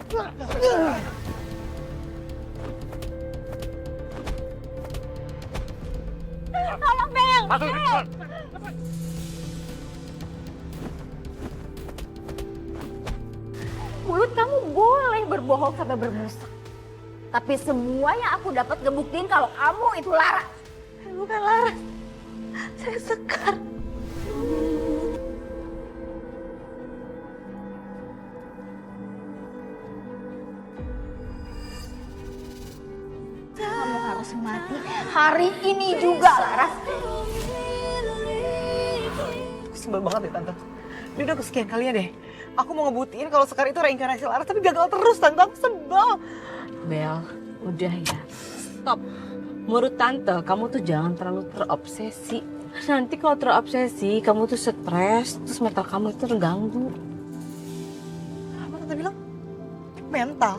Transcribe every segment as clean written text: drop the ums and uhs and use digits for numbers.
Tolong, Bel! Masuk, cepat. Mulut kamu boleh berbohong sampai bermusak. Tapi semua yang aku dapat ngebuktiin kalau kamu itu Laras. Bukan Laras. Saya Sekar. Kamu harus mati hari ini juga, Laras. Sebel banget ya Tante. Ini udah kesekian kalinya deh. Aku mau ngebuktiin kalau Sekar itu reinkarnasi Laras tapi gagal terus Tante. Aku sebel. Bel, udah ya. Stop. Menurut Tante, kamu tuh jangan terlalu terobsesi. Nanti kalau terobsesi, kamu tuh stres, terus mental kamu itu terganggu. Apa Tante bilang? Mental.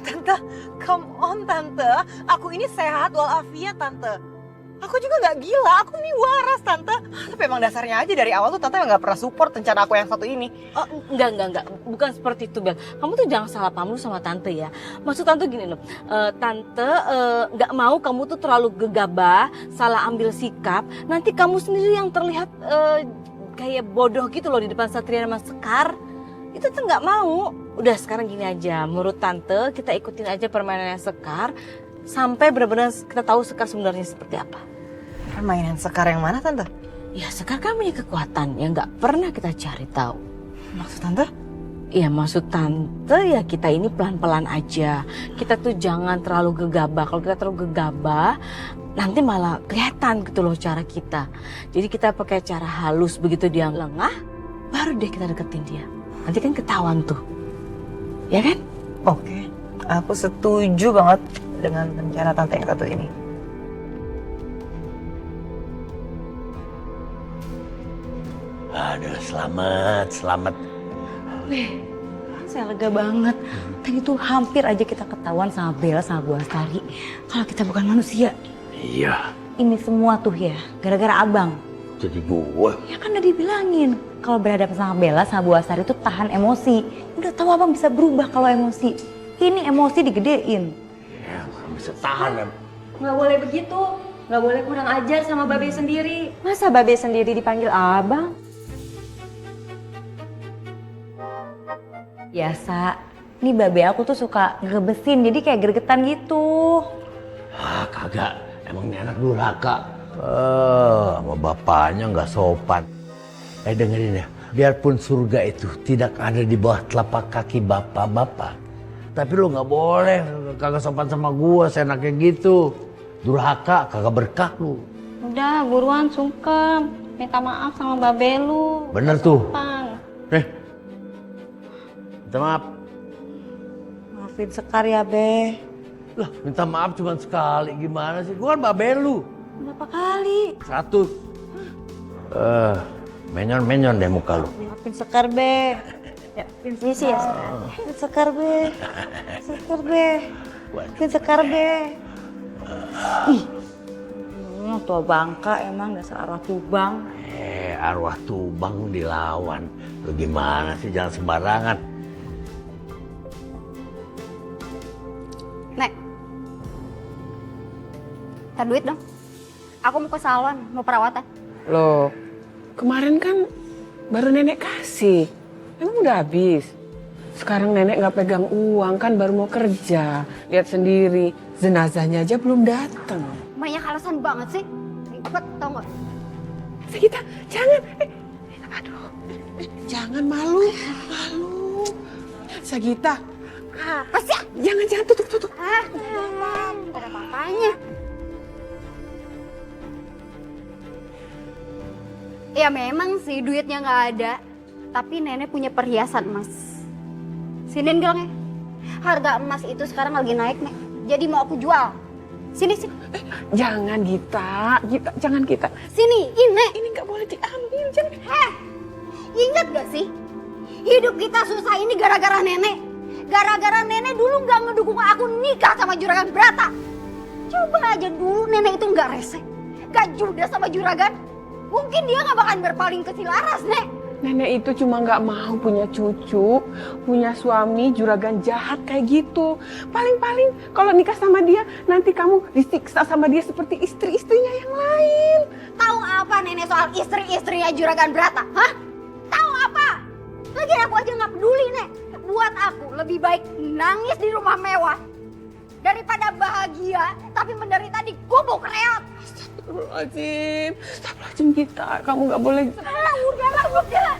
Tante, come on Tante. Aku ini sehat walafiat Tante. Aku juga gak gila, aku nih waras Tante. Tapi emang dasarnya aja dari awal tuh Tante gak pernah support rencana aku yang satu ini. Oh, enggak. Bukan seperti itu, Bel. Kamu tuh jangan salah paham lu sama Tante ya. Maksud Tante gini loh, Tante nggak mau kamu tuh terlalu gegabah, salah ambil sikap. Nanti kamu sendiri yang terlihat kayak bodoh gitu loh di depan Satria sama Sekar. Itu tuh nggak mau. Udah sekarang gini aja, menurut Tante kita ikutin aja permainannya Sekar. Sampai benar-benar kita tahu Sekar sebenarnya seperti apa. Permainan Sekar yang mana Tante? Ya Sekar kan punya kekuatan yang nggak pernah kita cari tahu. Maksud Tante? Ya maksud Tante ya kita ini pelan-pelan aja. Kita tuh jangan terlalu gegabah. Kalau kita terlalu gegabah nanti malah kelihatan gitu loh cara kita. Jadi kita pakai cara halus, begitu dia lengah baru deh kita deketin dia. Nanti kan ketahuan tuh. Ya kan? Oke, aku setuju banget dengan rencana Tante yang satu ini. Aduh, selamat. Weh, saya lega banget. Tadi tuh hampir aja kita ketahuan sama Bella sama Bu Astari kalau kita bukan manusia. Iya, Ini semua tuh ya, gara-gara abang. jadi gue. Ya kan udah dibilangin, kalau berhadapan sama Bella sama Bu Astari tuh tahan emosi. Udah tahu abang bisa berubah kalau emosi. Ini emosi digedein. Ya, gak bisa tahan ya. Nggak boleh begitu. Nggak boleh kurang ajar sama Babe sendiri. Masa Babe sendiri dipanggil abang? Biasa, nih Babe aku tuh suka ngebesin, jadi kayak gregetan gitu. Ah, kagak. Emang ini anak durhaka. Sama bapaknya nggak sopan. Dengerin ya. Biarpun surga itu tidak ada di bawah telapak kaki bapak-bapak. Tapi lo nggak boleh kagak sopan sama gua, seenaknya gitu. Durhaka, kagak berkah lu. Udah, buruan sungkem. Minta maaf sama Babe lu. Bener tuh. Pan. Minta maaf. Maafin Sekar ya, Be. Lah, minta maaf cuma sekali. Gimana sih? Gua kan babe lu. Berapa kali? 100. Menyon-menyon deh muka lu. Maafin Sekar, Be. Ya, maafin sih ya. Maafin Sekar, Be. Sekar, Be. Maafin Sekar, Be. Ih. Tua bangka emang dasar arwah Tubang. Arwah Tubang dilawan. Lu gimana sih? Jangan sembarangan. Nek. Ntar duit dong. Aku mau ke salon, mau perawatan. Loh, kemarin kan baru nenek kasih. Emang udah habis? Sekarang nenek nggak pegang uang kan baru mau kerja. Lihat sendiri, jenazahnya aja belum datang. Banyak alasan banget sih. Ribet tau gak? Kita jangan, aduh, jangan malu. Sagita, Apa sih? jangan tutup. Ah, Mam. Ada apa-apanya. Ya memang sih duitnya nggak ada. Tapi nenek punya perhiasan emas. Sini gelangnya. Harga emas itu sekarang lagi naik, Nek. Jadi mau aku jual. Sini. Jangan Gita, jangan Gita. Sini, ini. Ini nggak boleh diambil, jangan. Ingat gak sih? Hidup kita susah ini gara-gara nenek. Gara-gara nenek dulu nggak ngedukung aku nikah sama Juragan Brata. Coba aja dulu nenek itu nggak rese. Gak judes sama Juragan. Mungkin dia nggak bakalan berpaling ke si Laras, Nek. Nenek itu cuma nggak mau punya cucu, punya suami juragan jahat kayak gitu. Paling-paling kalau nikah sama dia, nanti kamu disiksa sama dia seperti istri-istrinya yang lain. Tahu apa nenek soal istri-istrinya juragan Brata? Hah? Tahu apa? Lagi aku aja nggak peduli, Nek. Buat aku lebih baik nangis di rumah mewah daripada bahagia tapi menderita di gubuk reot. Astagfirullahaladzim kita, kamu nggak boleh. Udahlah.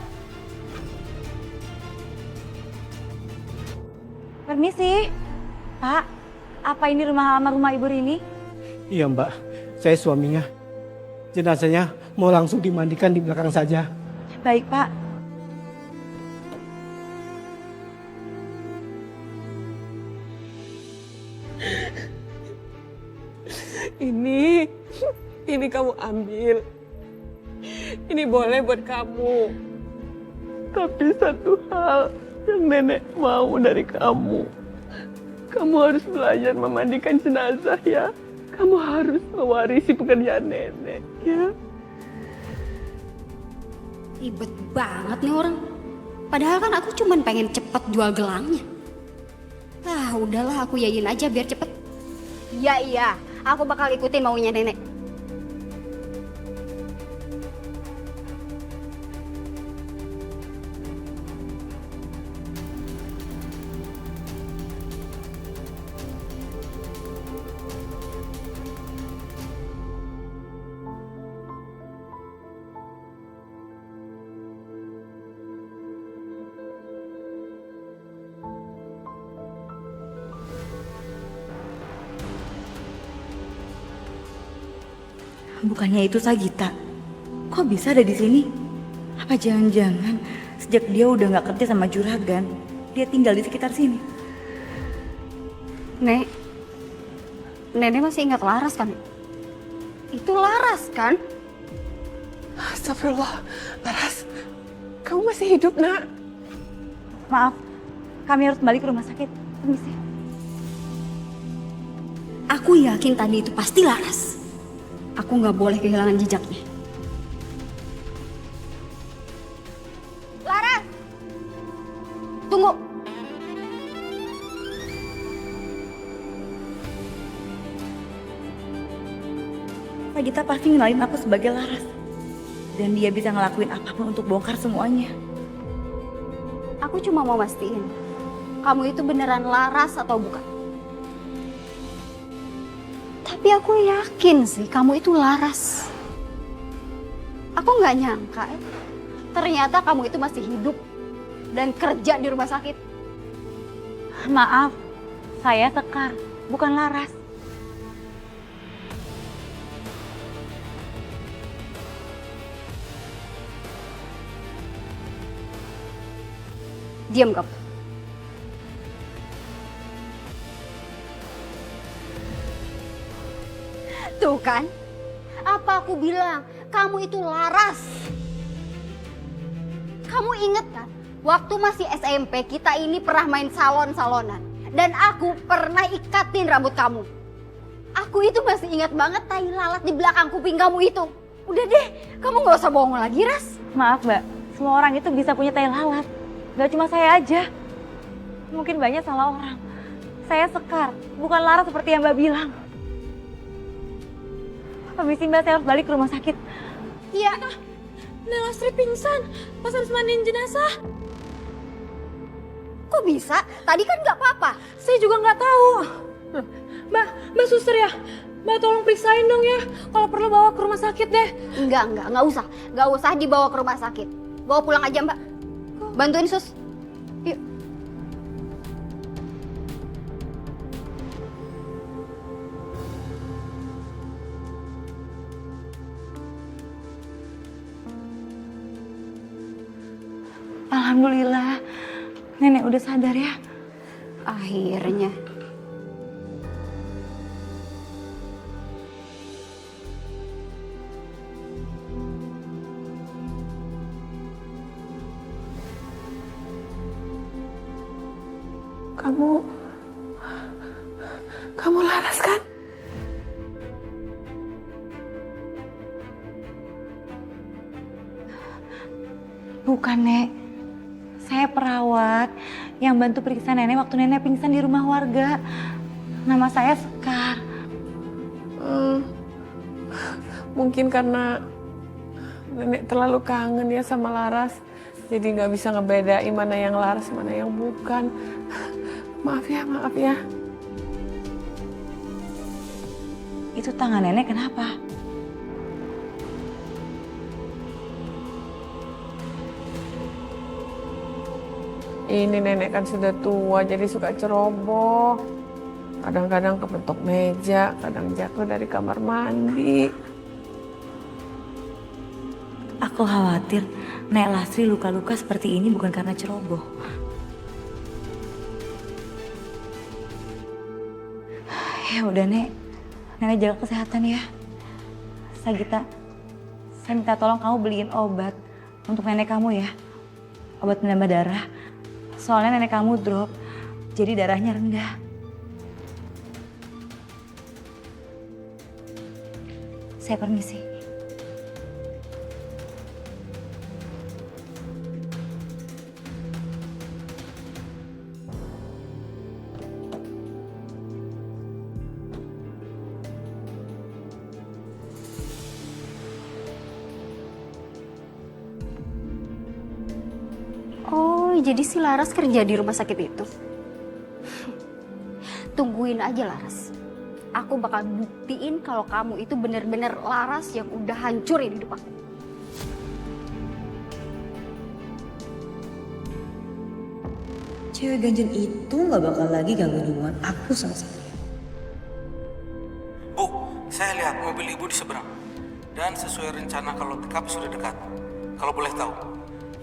Permisi. Pak, apa ini rumah almarhumah Ibu Rini? Iya Mbak, saya suaminya. Jenazahnya mau langsung dimandikan di belakang saja. Baik, Pak. Ini kamu ambil. Ini boleh buat kamu. Tapi satu hal yang nenek mau dari kamu. Kamu harus belajar memandikan jenazah ya. Kamu harus mewarisi pekerjaan nenek ya. Ribet banget nih orang. Padahal kan aku cuman pengen cepet jual gelangnya. Ah, udahlah aku yain aja biar cepet. Iya, aku bakal ikutin maunya nenek. Bukannya itu Sagita. Kok bisa ada di sini? Apa jangan-jangan sejak dia udah nggak kerja sama juragan, dia tinggal di sekitar sini? Nek, nenek masih ingat Laras kan? Itu Laras kan? Astagfirullah, Laras, kamu masih hidup nak? Maaf, kami harus balik ke rumah sakit. Permisi. Aku yakin tadi itu pasti Laras. Aku nggak boleh kehilangan jejaknya. Laras! Tunggu! Sagita pasti ngenalin aku sebagai Laras. Dan dia bisa ngelakuin apapun untuk bongkar semuanya. Aku cuma mau mastiin, kamu itu beneran Laras atau bukan? Tapi aku yakin sih kamu itu Laras. Aku nggak nyangka ternyata kamu itu masih hidup dan kerja di rumah sakit. Maaf, saya Sekar, bukan Laras. Diam kamu. Tuh kan, apa aku bilang, kamu itu Laras. Kamu inget kan, waktu masih SMP kita ini pernah main salon-salonan. Dan aku pernah ikatin rambut kamu. Aku itu masih ingat banget tai lalat di belakang kuping kamu itu. Udah deh, kamu gak usah bohong lagi, Ras. Maaf Mbak, semua orang itu bisa punya tai lalat. Gak cuma saya aja. Mungkin banyak salah orang. Saya Sekar, bukan Laras seperti yang Mbak bilang. Permisi Mbak, saya harus balik ke rumah sakit. Iya. Nelastri pingsan pas harus mandiin jenazah. Kok bisa? Tadi kan gak apa-apa. Saya juga nggak tahu. Mbak suster ya, Mbak tolong periksain dong ya. Kalau perlu bawa ke rumah sakit deh. Enggak usah. Gak usah dibawa ke rumah sakit. Bawa pulang aja Mbak. Bantuin sus. Yuk. Alhamdulillah, nenek udah sadar ya. Akhirnya. Kamu Laras kan? Bu, Bukan, Nek. Saya perawat yang bantu periksa nenek waktu nenek pingsan di rumah warga. Nama saya Sekar. Mungkin karena nenek terlalu kangen ya sama Laras. Jadi nggak bisa ngebedain mana yang Laras, mana yang bukan. Maaf ya. Itu tangan nenek kenapa? Ini nenek kan sudah tua jadi suka ceroboh. Kadang-kadang kepentok meja, kadang jatuh dari kamar mandi. Aku khawatir Nek Lasri luka-luka seperti ini bukan karena ceroboh. Ya udah, Nek. Nenek jaga kesehatan ya. Sagita, saya minta tolong kamu beliin obat untuk nenek kamu ya. Obat penambah darah. Soalnya nenek kamu drop, jadi darahnya rendah. Saya permisi. Oh, jadi si Laras kerja di rumah sakit itu? Tungguin aja Laras. Aku bakal buktiin kalau kamu itu bener-bener Laras yang udah hancurin hidup aku. Cewek ganjen itu gak bakal lagi gangguin hubungan aku sama Satria. Bu, saya lihat mobil ibu di seberang. Dan sesuai rencana kalau pick-up sudah dekat. Kalau boleh tahu,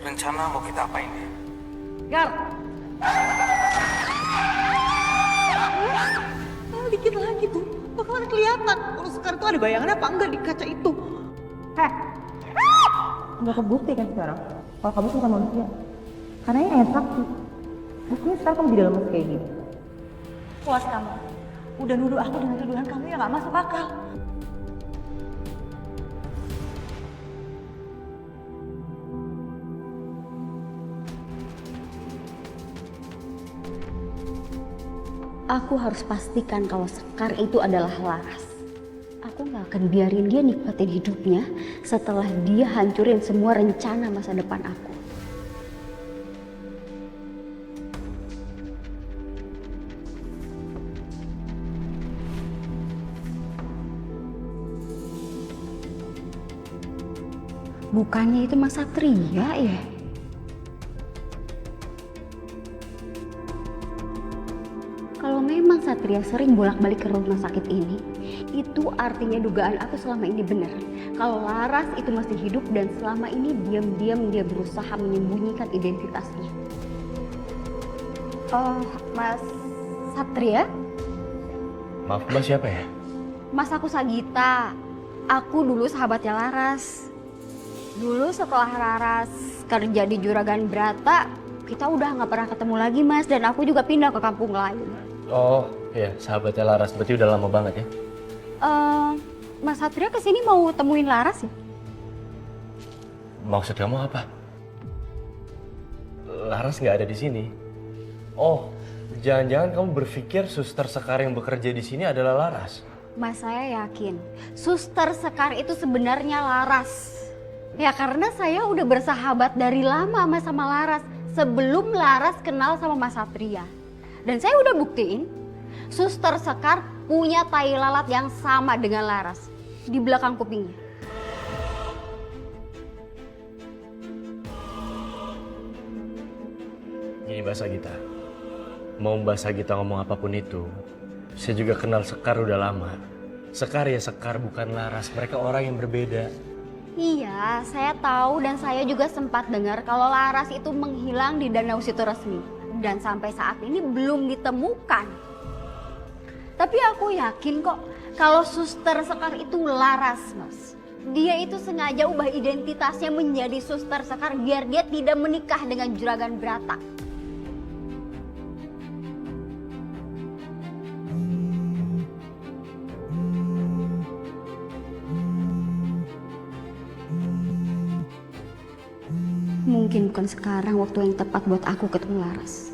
rencana mau kita apain ya? Gar! Dikit lagi tuh, bakalan kelihatan kalau Sekar tuh ada bayangan apa enggak di kaca itu. Udah kebukti kan sekarang kalau kamu bukan manusia. Karena ini ayat saksi. Buktinya sekarang kamu jadi lemes kayak gini. Puas kamu. Udah nuduh aku dengan tuduhan kamu yang gak masuk akal. Aku harus pastikan kalau Sekar itu adalah Laras. Aku gak akan biarin dia nikmatin hidupnya setelah dia hancurin semua rencana masa depan aku. Bukannya itu Mas Satria ya? Kalau memang Satria sering bolak-balik ke rumah sakit ini, itu artinya dugaan aku selama ini benar. Kalau Laras itu masih hidup dan selama ini diam-diam dia berusaha menyembunyikan identitasnya. Oh, Mas Satria? Maaf Mbak, siapa ya? Mas, aku Sagita. Aku dulu sahabatnya Laras. Dulu setelah Laras kerja di Juragan Brata, kita udah nggak pernah ketemu lagi Mas, dan aku juga pindah ke kampung lain. Oh iya, sahabatnya Laras, berarti udah lama banget ya? Mas Satria kesini mau temuin Laras ya? Maksud kamu apa? Laras nggak ada di sini. Oh, jangan-jangan kamu berpikir Suster Sekar yang bekerja di sini adalah Laras? Mas, saya yakin Suster Sekar itu sebenarnya Laras. Ya karena saya udah bersahabat dari lama sama Laras sebelum Laras kenal sama Mas Satria. Dan saya udah buktiin Suster Sekar punya tai lalat yang sama dengan Laras di belakang kupingnya. Gini Mbak Sagita, mau Mbak Sagita ngomong apapun itu, saya juga kenal Sekar udah lama. Sekar ya Sekar, bukan Laras, mereka orang yang berbeda. Iya, saya tahu dan saya juga sempat dengar kalau Laras itu menghilang di Danau Situ Resmi. Dan sampai saat ini belum ditemukan. Tapi aku yakin kok kalau Suster Sekar itu Laras, Mas. Dia itu sengaja ubah identitasnya menjadi Suster Sekar biar dia tidak menikah dengan Juragan Brata. Mungkin bukan sekarang waktu yang tepat buat aku ketemu Laras.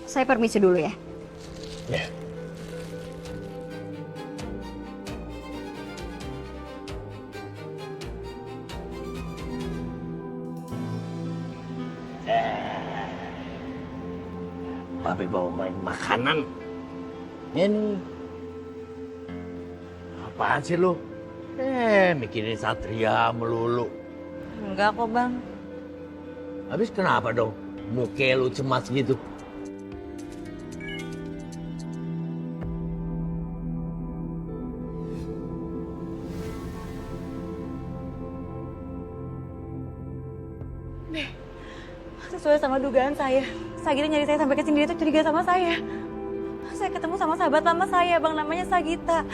Saya permisi dulu ya. Ya. Papi bawa main makanan. Ini. Apaan sih lu? Mikirin Satria melulu. Enggak kok bang. Habis kenapa dong? Muka lu cemas gitu. Sesuai sama dugaan saya, Sagita nyari saya sampai ke sini, dia tuh curiga sama saya. Saya ketemu sama sahabat lama saya, bang, namanya Sagita.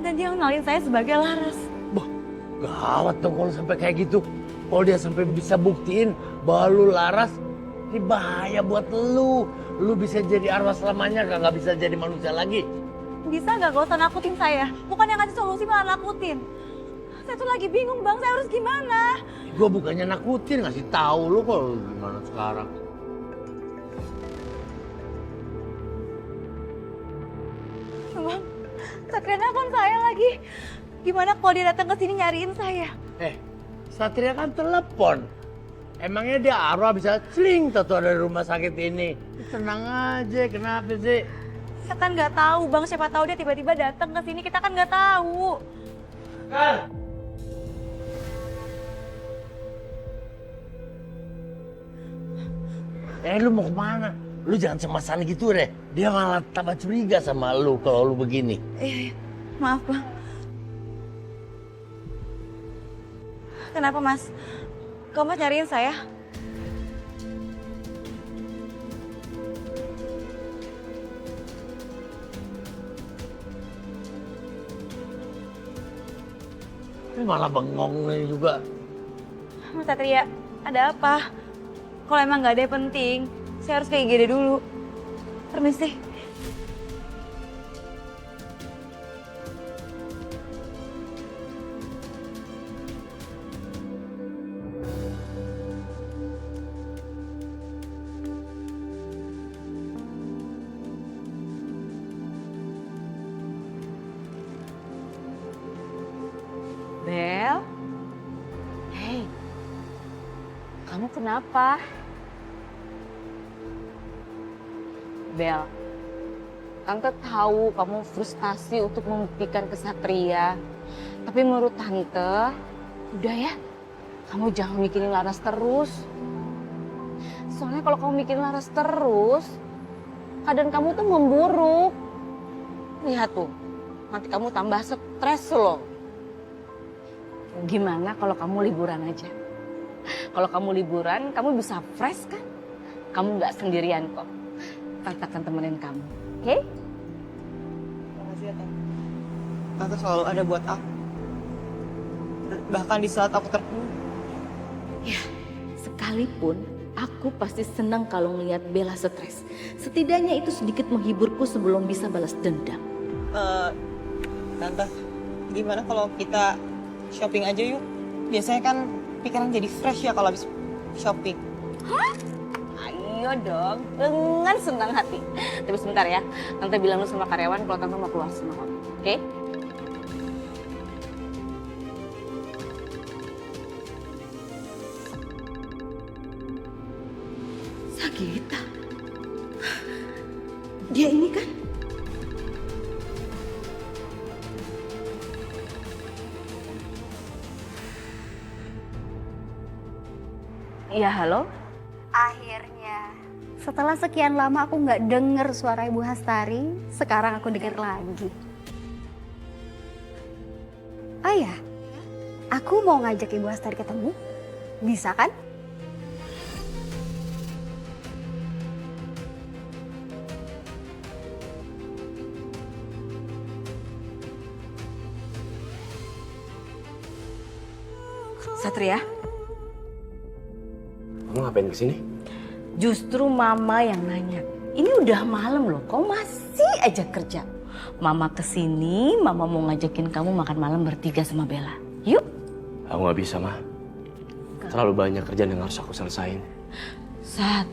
Dan dia kenalin saya sebagai Laras. Bah, gawat dong kalau sampai kayak gitu. Kalau dia sampai bisa buktiin bahwa lu Laras, ini bahaya buat lu. Lu bisa jadi arwah selamanya, nggak bisa jadi manusia lagi. Bisa gak usah nakutin saya? Bukan yang ngasih solusi malah nakutin. Saya tuh lagi bingung bang, saya harus gimana? Gue bukannya nakutin, ngasih tahu lu kalau gimana sekarang. Bang, Satria nelfon saya lagi. Gimana kalau dia datang ke sini nyariin saya? Satria kan telepon. Emangnya dia arwah bisa celing tato dari rumah sakit ini? Tenang aja, kenapa sih? Kita kan nggak tahu bang, siapa tahu dia tiba-tiba datang ke sini, kita kan nggak tahu. Kan? Lu mau kemana? Lu jangan cemasan gitu deh. Dia malah tambah curiga sama lu kalau lu begini. Iya, maaf bang. Kenapa mas? Kok mas nyariin saya? Ini malah bengong nih juga. Mas Satria, ada apa? Kalau emang nggak ada yang penting, saya harus ke IGD dulu. Permisi. Bel? Hei, kamu kenapa? Bel, Tante tahu kamu frustasi untuk membuktikan ke Satria. Tapi menurut Tante, udah ya, kamu jangan mikirin Laras terus. Soalnya kalau kamu mikirin Laras terus, keadaan kamu tuh memburuk. Lihat tuh, nanti kamu tambah stres loh. Gimana kalau kamu liburan aja? Kalau kamu liburan, kamu bisa fresh kan? Kamu nggak sendirian kok. Tante akan temenin kamu, oke? Makasih ya, Tante. Tante selalu ada buat aku. Bahkan di saat aku terpuruk. Ya, sekalipun aku pasti senang kalau ngelihat Bella stres. Setidaknya itu sedikit menghiburku sebelum bisa balas dendam. Tante, gimana kalau kita shopping aja yuk? Biasanya kan pikiran jadi fresh ya kalau habis shopping. Ayo dong, dengan senang hati. Tapi sebentar ya, Tante bilang dulu sama karyawan kalau Tante mau keluar sama kamu, oke? Sagita, dia ini kan? Iya, halo? Akhirnya, setelah sekian lama aku nggak denger suara Ibu Hastari, sekarang aku denger lagi. Oh ya, aku mau ngajak Ibu Hastari ketemu. Bisa kan? Satria? Kamu ngapain kesini? Justru Mama yang nanya. Ini udah malam loh, kau masih aja kerja. Mama kesini, Mama mau ngajakin kamu makan malam bertiga sama Bella. Yuk. Aku nggak bisa, Ma. Terlalu banyak kerjaan yang harus aku selesain. Sat,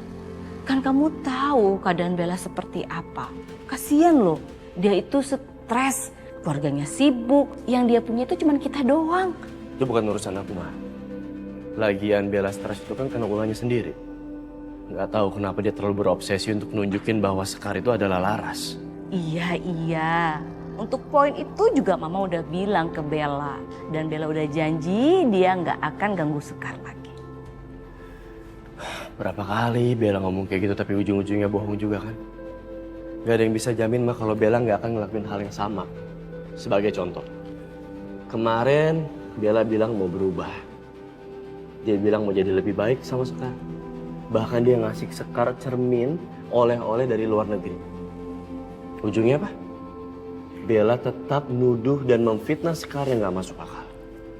kan kamu tahu keadaan Bella seperti apa. Kasian loh, dia itu stres, keluarganya sibuk, yang dia punya itu cuma kita doang. Itu bukan urusan aku, Ma. Lagian Bella stres itu kan karena ulahnya sendiri. Nggak tahu kenapa dia terlalu berobsesi untuk nunjukin bahwa Sekar itu adalah Laras. Iya. Untuk poin itu juga Mama udah bilang ke Bella. Dan Bella udah janji dia nggak akan ganggu Sekar lagi. Berapa kali Bella ngomong kayak gitu tapi ujung-ujungnya bohong juga kan? Gak ada yang bisa jamin mah kalau Bella nggak akan ngelakuin hal yang sama. Sebagai contoh, kemarin Bella bilang mau berubah. Dia bilang mau jadi lebih baik sama Sekar. Bahkan dia ngasih Sekar cermin oleh-oleh dari luar negeri. Ujungnya apa? Bella tetap nuduh dan memfitnah Sekar yang gak masuk akal.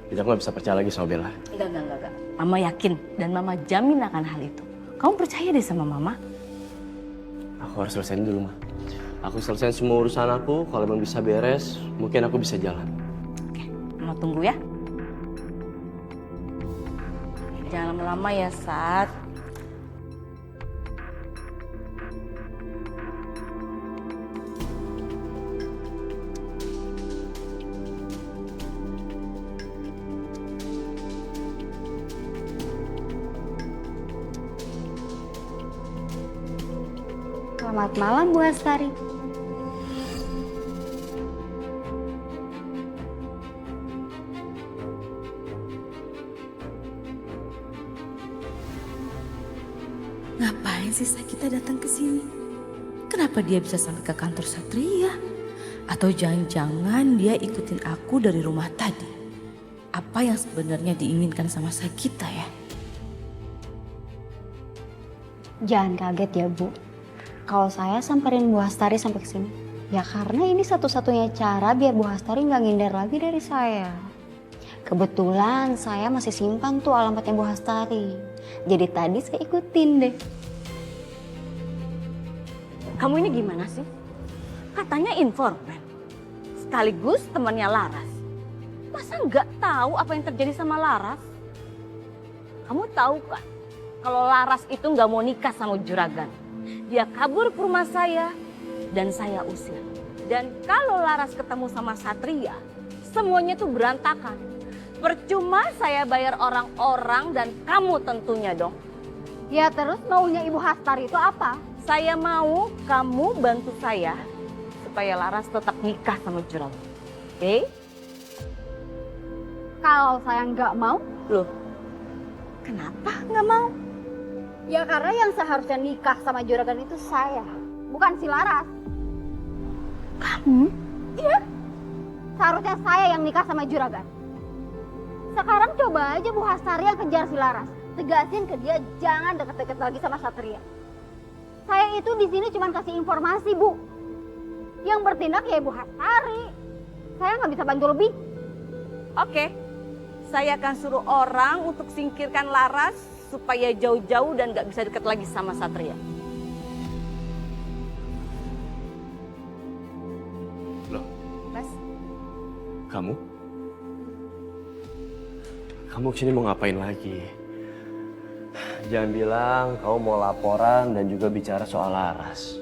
Jadi aku gak bisa percaya lagi sama Bella. Enggak. Mama yakin dan Mama jamin akan hal itu. Kamu percaya deh sama Mama. Aku harus selesaiin dulu, Ma. Aku selesaiin semua urusan aku. Kalau emang bisa beres, mungkin aku bisa jalan. Oke, Mama tunggu ya. Jangan lama-lama ya, Sat. Selamat malam Bu Hastari. Ngapain sih Sakita datang ke sini? Kenapa dia bisa sampai ke kantor Satria? Atau jangan-jangan dia ikutin aku dari rumah tadi? Apa yang sebenarnya diinginkan sama Sakita ya? Jangan kaget ya Bu. Kalau saya samperin Bu Hastari sampai ke sini, ya karena ini satu-satunya cara biar Bu Hastari nggak ngindar lagi dari saya. Kebetulan saya masih simpan tuh alamatnya Bu Hastari. Jadi tadi saya ikutin deh. Kamu ini gimana sih? Katanya informan. Sekaligus temannya Laras. Masa nggak tahu apa yang terjadi sama Laras? Kamu tahu kan? Kalau Laras itu nggak mau nikah sama Juragan. Dia kabur ke rumah saya dan saya usir. Dan kalau Laras ketemu sama Satria, semuanya tuh berantakan. Percuma saya bayar orang-orang dan kamu tentunya dong. Ya terus maunya Ibu Hastari itu apa? Saya mau kamu bantu saya supaya Laras tetap nikah sama Juragan. Oke? Kalau saya nggak mau, Loh, kenapa nggak mau? ya karena yang seharusnya nikah sama Juragan itu saya, bukan si Laras. Kamu? Iya, seharusnya saya yang nikah sama Juragan. Sekarang coba aja Bu Hastari yang kejar si Laras. Tegasin ke dia jangan deket-deket lagi sama Satria. Saya itu di sini cuma kasih informasi Bu. Yang bertindak ya Ibu Hastari. Saya nggak bisa bantu lebih. Oke, saya akan suruh orang untuk singkirkan Laras supaya jauh-jauh dan gak bisa deket lagi sama Satria. Loh, Mas, kamu? Kamu kesini mau ngapain lagi? Jangan bilang kamu mau laporan dan juga bicara soal Laras.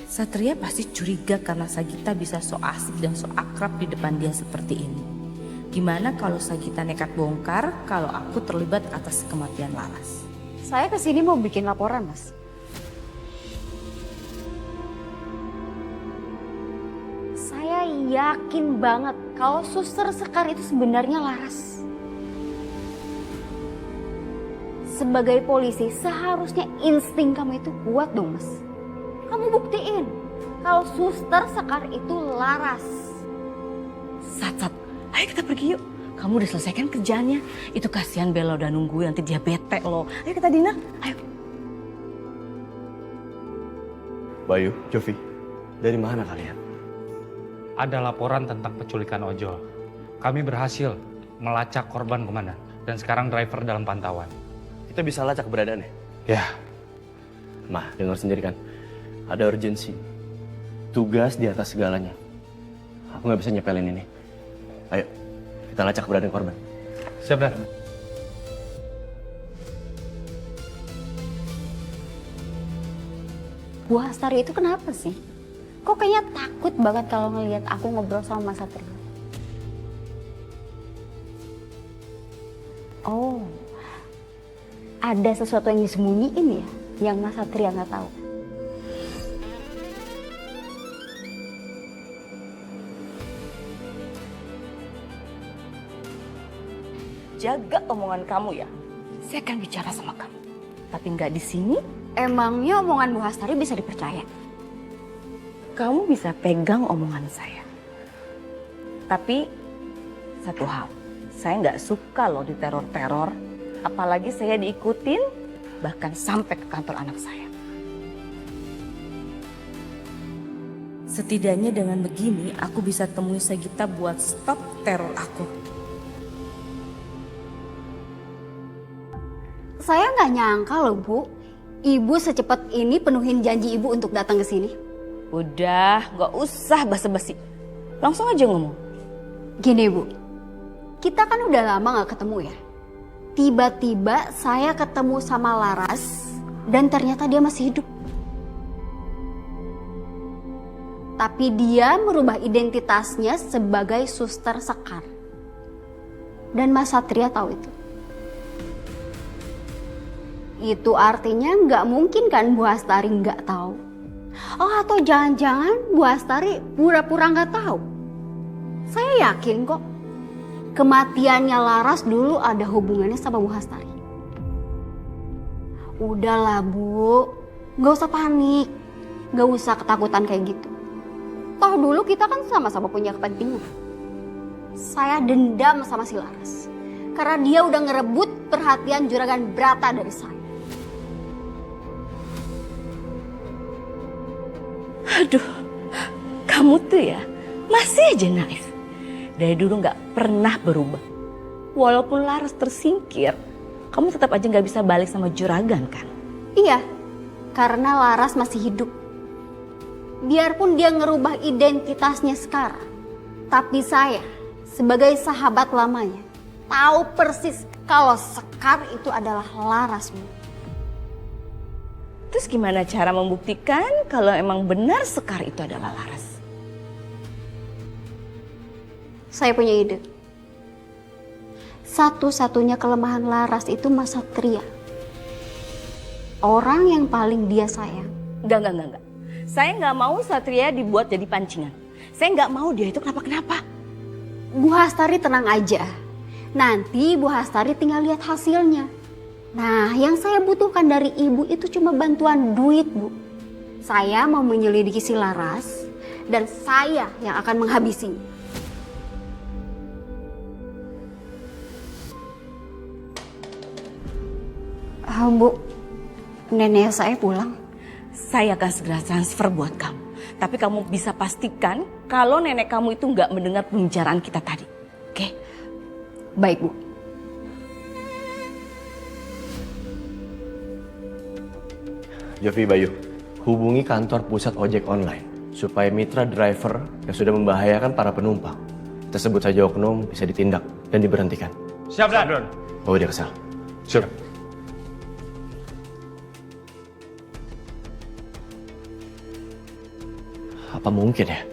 Satria pasti curiga karena Sagita bisa so asik dan so akrab di depan dia seperti ini. Gimana kalau Sagita nekat bongkar kalau aku terlibat atas kematian Laras? Saya kesini mau bikin laporan, Mas. Saya yakin banget kalau Suster Sekar itu sebenarnya Laras. Sebagai polisi, seharusnya insting kamu itu kuat dong, Mas. Kamu buktiin kalau Suster Sekar itu Laras. Sat, ayo kita pergi yuk. Kamu udah selesaikan kerjaannya. Itu kasihan Bella udah nunggu, nanti dia bete loh. Ayo kita dinner, ayo. Bayu, Jovi, dari mana kalian? Ada laporan tentang penculikan ojol. Kami berhasil melacak korban komandan. Dan sekarang driver dalam pantauan. Kita bisa lacak keberadaannya? Ya, Mah, dengar sendiri kan. Ada urgensi. Tugas di atas segalanya. Aku nggak bisa nyepelin ini. Ayo, kita lacak keberadaan korban. Siap, Dan. Bu Astari itu kenapa sih? Kok kayaknya takut banget kalau ngelihat aku ngobrol sama Mas Satria? Oh, ada sesuatu yang disembunyiin ya, yang Mas Satria nggak tahu. Jaga omongan kamu ya. Saya akan bicara sama kamu. Tapi nggak di sini. Emangnya omongan Bu Astari bisa dipercaya? Kamu bisa pegang omongan saya. Tapi satu hal, saya nggak suka loh diteror-teror. Apalagi saya diikutin, bahkan sampai ke kantor anak saya. Setidaknya dengan begini aku bisa temui Sagita buat stop teror aku. Saya nggak nyangka loh Bu, Ibu secepat ini penuhin janji Ibu untuk datang ke sini. Udah, nggak usah basa-basi. Langsung aja ngomong. Gini Bu, kita kan udah lama nggak ketemu ya. Tiba-tiba saya ketemu sama Laras dan ternyata dia masih hidup. Tapi dia merubah identitasnya sebagai Suster Sekar. Dan Mas Satria tahu itu. Itu artinya nggak mungkin kan Bu Astari nggak tahu. Oh, atau jangan-jangan Bu Astari pura-pura nggak tahu. Saya yakin kok kematiannya Laras dulu ada hubungannya sama Bu Astari. Udahlah Bu, nggak usah panik, nggak usah ketakutan kayak gitu. Toh dulu kita kan sama-sama punya kepentingan. Saya dendam sama si Laras karena dia udah ngerebut perhatian Juragan Brata dari saya. Aduh, kamu tuh ya masih aja naif. Dari dulu nggak pernah berubah. Walaupun Laras tersingkir, kamu tetap aja nggak bisa balik sama Juragan kan? Iya, karena Laras masih hidup. Biarpun dia ngerubah identitasnya sekarang, tapi saya sebagai sahabat lamanya tahu persis kalau Sekar itu adalah Laras, Bu. Terus gimana cara membuktikan kalau emang benar Sekar itu adalah Laras? Saya punya ide. Satu-satunya kelemahan Laras itu Mas Satria. Orang yang paling dia sayang. Enggak. Saya nggak mau Satria dibuat jadi pancingan. Saya nggak mau dia itu kenapa-kenapa. Bu Astari tenang aja. Nanti Bu Astari tinggal lihat hasilnya. Nah, yang saya butuhkan dari Ibu itu cuma bantuan duit, Bu. Saya mau menyelidiki si Laras dan saya yang akan menghabisinya. Bu, nenek saya pulang. Saya akan segera transfer buat kamu. Tapi kamu bisa pastikan kalau nenek kamu itu nggak mendengar pembicaraan kita tadi. Oke? Baik, Bu. Jovi Bayu, hubungi kantor pusat ojek online supaya mitra driver yang sudah membahayakan para penumpang tersebut saja oknum bisa ditindak dan diberhentikan. Siap, Dan. Bawa dia ke sel. Siap. Apa mungkin ya?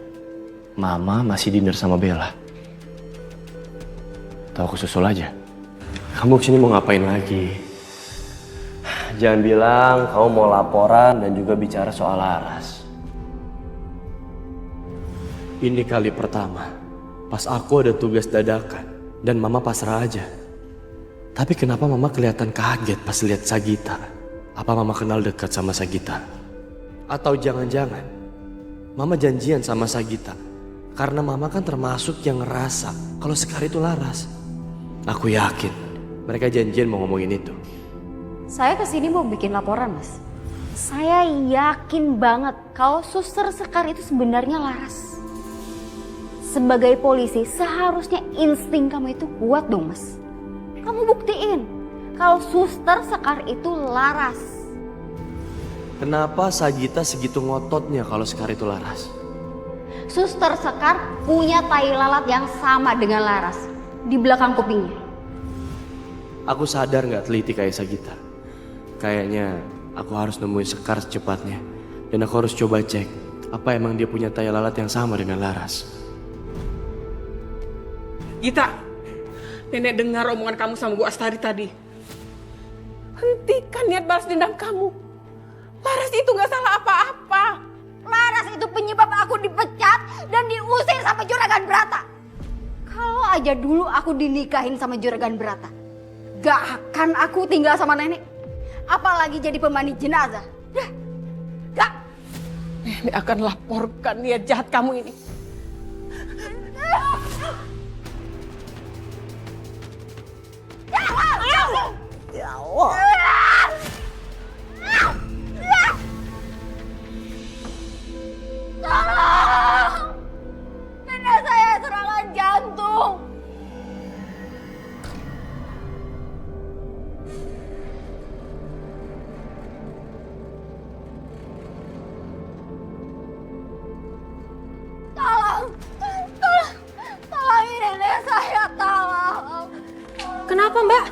Mama masih dinner sama Bella. Tahu aku susul aja. Kamu kesini mau ngapain lagi? Jangan bilang kamu mau laporan dan juga bicara soal Laras. Ini kali pertama pas aku ada tugas dadakan dan Mama pasrah aja. Tapi kenapa Mama kelihatan kaget pas lihat Sagita? Apa Mama kenal dekat sama Sagita? Atau jangan-jangan Mama janjian sama Sagita karena Mama kan termasuk yang ngerasa kalau Sekar itu Laras. Aku yakin mereka janjian mau ngomongin itu. Saya kesini mau bikin laporan, Mas. Saya yakin banget kalau Suster Sekar itu sebenarnya Laras. Sebagai polisi, seharusnya insting kamu itu kuat dong, Mas. Kamu buktiin kalau Suster Sekar itu Laras. Kenapa Sagita segitu ngototnya kalau Sekar itu Laras? Suster Sekar punya tai lalat yang sama dengan Laras di belakang kupingnya. Aku sadar nggak teliti kayak Sagita. Kayaknya aku harus nemuin Sekar secepatnya. Dan aku harus coba cek apa emang dia punya tai lalat yang sama dengan Laras. Gita, nenek dengar omongan kamu sama Bu Astari tadi. Hentikan niat balas dendam kamu. Laras itu gak salah apa-apa. Laras itu penyebab aku dipecat dan diusir sama Juragan Brata. Kalau aja dulu aku dinikahin sama Juragan Brata, gak akan aku tinggal sama nenek. Apalagi jadi pemandi jenazah. Gak. Nenek akan laporkan niat jahat kamu ini. Ya Allah. Tolong! Nenek saya serangan jantung. Tolong! Tolong! Tolongin nenek saya, tolong! Kenapa, Mbak?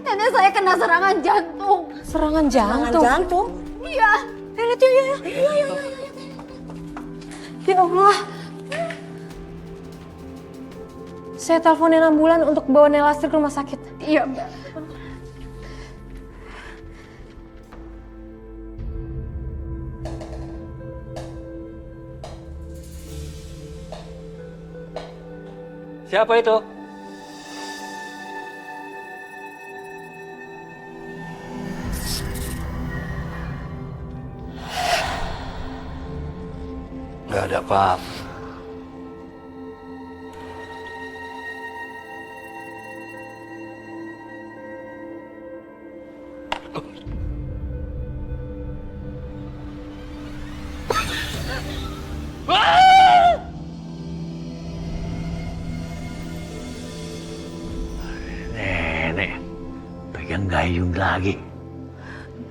Nenek saya kena serangan jantung. Serangan jantung? Jantung? Iya. Nenek tuh ya. Ya Allah. Saya teleponin ambulan untuk bawa Nelastri ke rumah sakit. Iya, Mbak. Siapa itu? Gak ada apa-apa. Nenek, pegang gayung lagi.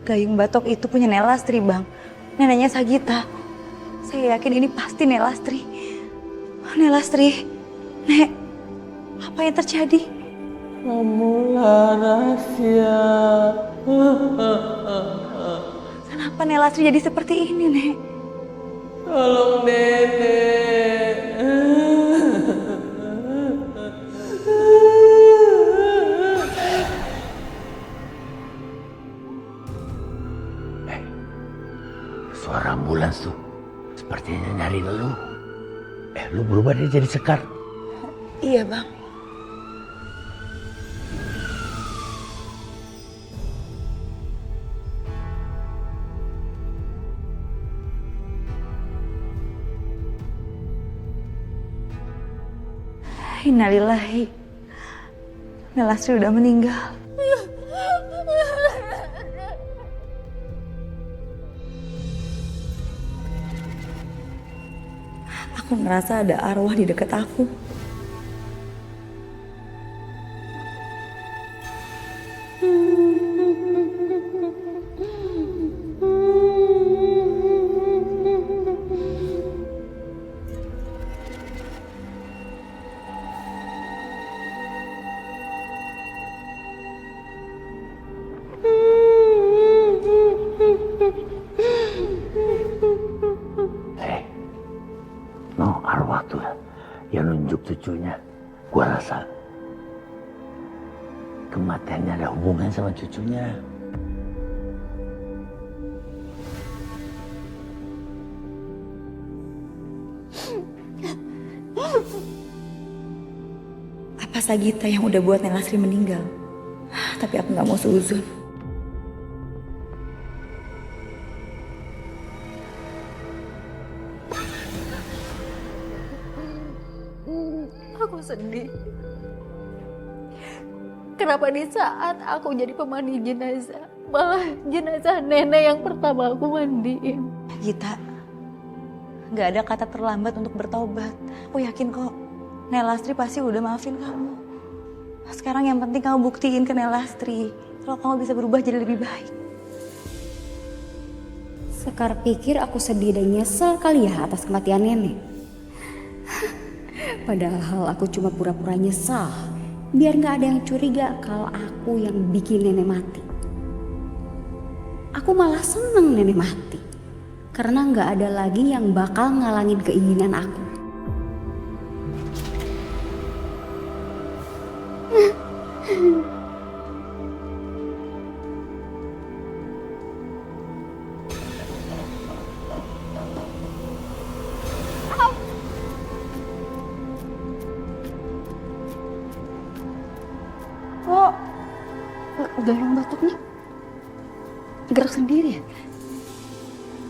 Gayung batok itu punya Nelastri, Bang. Neneknya Sagita. Saya yakin ini pasti Nelastri. Nelastri, Nek, apa yang terjadi? Kamu Laras ya. Kenapa Nelastri jadi seperti ini, Nek? Tolong nenek. Suara ambulans tuh sepertinya nyari lu. Lu berubah dia jadi Sekar. Iya, Bang. Innalillahi. Nelastri udah meninggal. Aku ngerasa ada arwah di dekat aku. Arwah tuh yang nunjuk cucunya. Gua rasa kematiannya ada hubungan sama cucunya. Apa Sagita yang udah buat Nelastri meninggal? Tapi aku gak mau seuzon. Aku sedih. Kenapa di saat aku jadi pemandi jenazah, malah jenazah nenek yang pertama aku mandiin? Gita, gak ada kata terlambat untuk bertobat. Aku yakin kok, Nelastri pasti udah maafin kamu. Sekarang yang penting kamu buktiin ke Nelastri kalau kamu bisa berubah jadi lebih baik. Sekar pikir aku sedih dan nyesel kali ya atas kematian nenek. Padahal aku cuma pura-pura nyesal Biar gak ada yang curiga kalau aku yang bikin nenek mati. Aku malah seneng nenek mati. Karena gak ada lagi yang bakal ngalangin keinginan aku. Kok gayung batuknya gerak sendiri ya?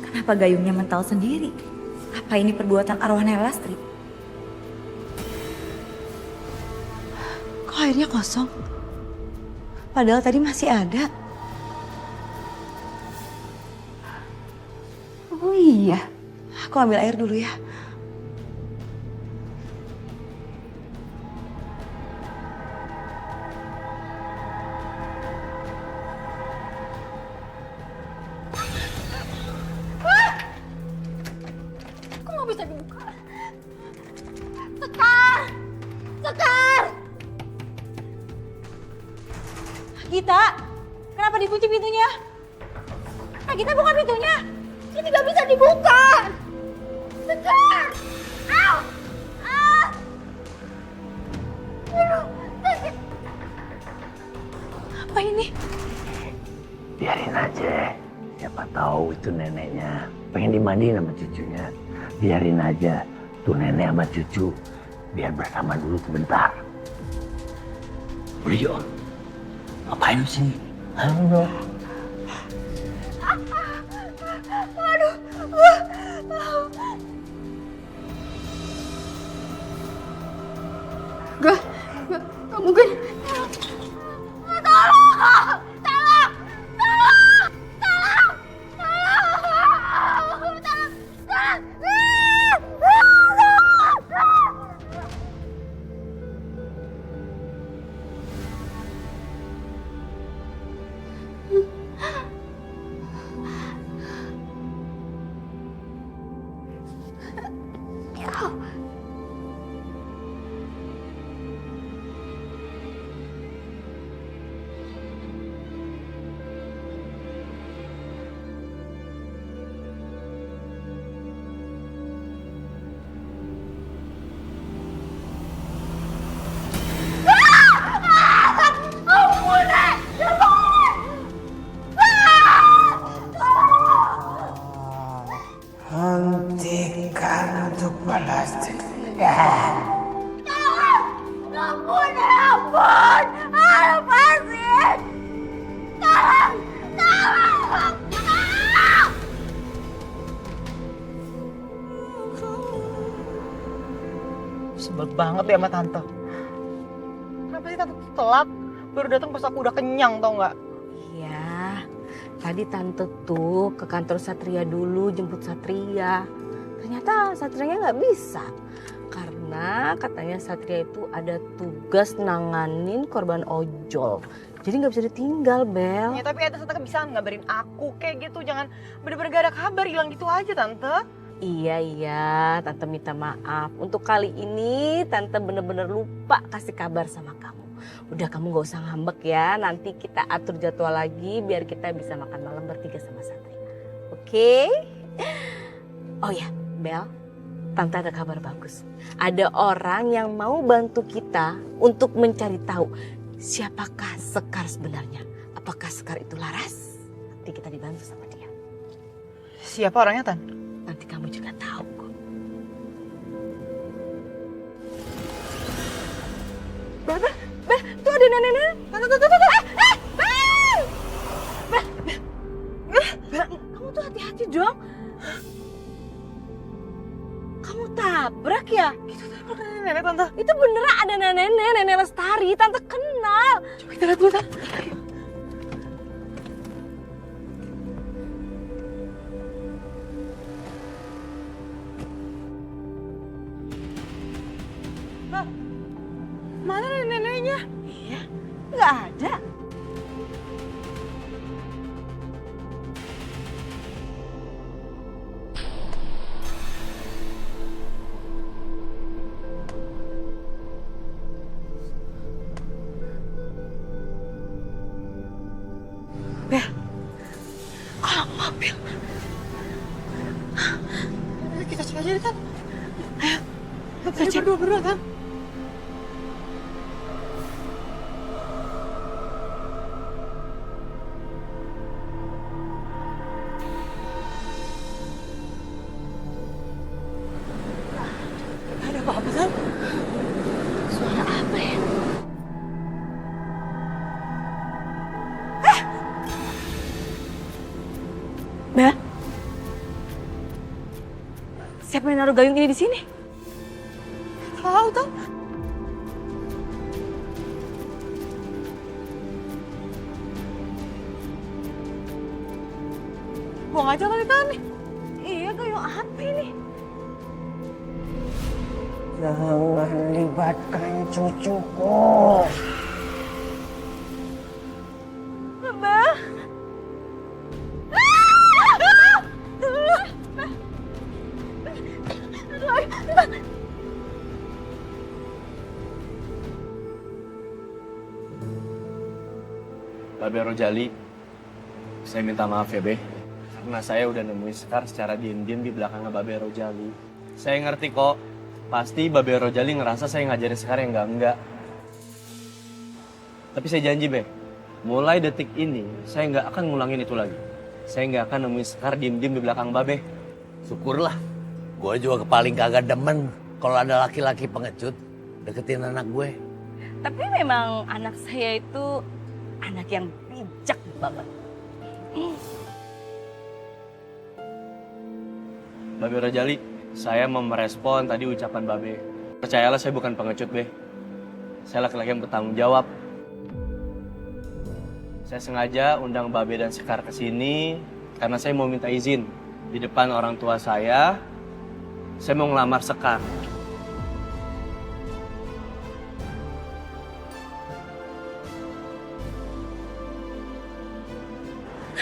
Kenapa gayungnya mental sendiri? Apa ini perbuatan arwah Nenek Lastri? Kok airnya kosong? Padahal tadi masih ada. Oh iya. Aku ambil air dulu ya. Kok nggak bisa dibuka? Sekar! Sekar! Gita, kenapa dikunci pintunya? Gita buka pintunya. Ini nggak bisa dibuka! Sekar! Au! Ah! Aduh, sakit. Apa ini? Biarin aja. Siapa tahu itu neneknya pengen dimandiin sama cucunya. Biarin aja tuh nenek sama cucu biar bersama dulu sebentar. Udah yuk. Ngapain lu sini? Halo. Gak mungkin. Tolong! Tolong! Tolong! Tolong! Tolong! Tolong! Hentikan untuk balas. Ampun, ampun! Lepasin! Tolong! Tolong! Tolong! Sebel banget ya sama tante. Kenapa sih tante telat? Baru datang pas aku udah kenyang tau nggak? Iya, tadi tante tuh ke kantor Satria dulu jemput Satria. Ternyata Satrianya nggak bisa. Karena katanya Satria itu ada tugas nanganin korban ojol. Jadi nggak bisa ditinggal, Bel. Ya tapi ada tante bisa ngabarin aku kayak gitu. Jangan bener-bener gak ada kabar, hilang gitu aja tante. Iya, Tante minta maaf. Untuk kali ini Tante bener-bener lupa kasih kabar sama kamu. Udah kamu gak usah ngambek ya, nanti kita atur jadwal lagi biar kita bisa makan malam bertiga sama Satria. Oke? Oh ya, Bel, Tante ada kabar bagus. Ada orang yang mau bantu kita untuk mencari tahu siapakah Sekar sebenarnya. Apakah Sekar itu Laras? Nanti kita dibantu sama dia. Siapa orangnya, Tan? Nanti kamu juga tahu kok. Tuh ada nenek-nenek. Kamu tuh hati-hati dong. Kamu tabrak ya? Itu tabrak nenek tante. Itu beneran ada nenek-nenek, Nenek Lestari. Tante kenal. Coba kita lihat dulu, Tante. Mana nenek-neneknya? Iya, nggak ada. Bel, kalau mobil. Kita cek aja deh, Tan. Ayo, kita cek berdua kan. Gak ada apa-apa, Tan. Suara apa ya? Bel, Siapa yang naruh gayung ini di sini? tahu, Tan. Buang aja kali, Tan. Iya, gayung apa ini? Jangan libatkan cucuku. Mbak. Babe Rojali, saya minta maaf ya, Be. Karena saya udah nemuin Sekar secara diam-diam di belakangnya Babe Rojali. Saya ngerti kok, pasti Babe Rojali ngerasa saya ngajarin Sekar yang enggak. Tapi saya janji, Be, mulai detik ini, saya nggak akan ngulangin itu lagi. Saya nggak akan nemuin Sekar diam-diam di belakang Babe. Syukurlah. Gue juga paling kagak demen kalau ada laki-laki pengecut deketin anak gue. Tapi memang anak saya itu anak yang bijak banget. Babe Rojali, saya mau merespon tadi ucapan Babe. Percayalah saya bukan pengecut, Be. Saya laki-laki yang bertanggung jawab. Saya sengaja undang Babe dan Sekar ke sini karena saya mau minta izin. Di depan orang tua saya mau ngelamar Sekar.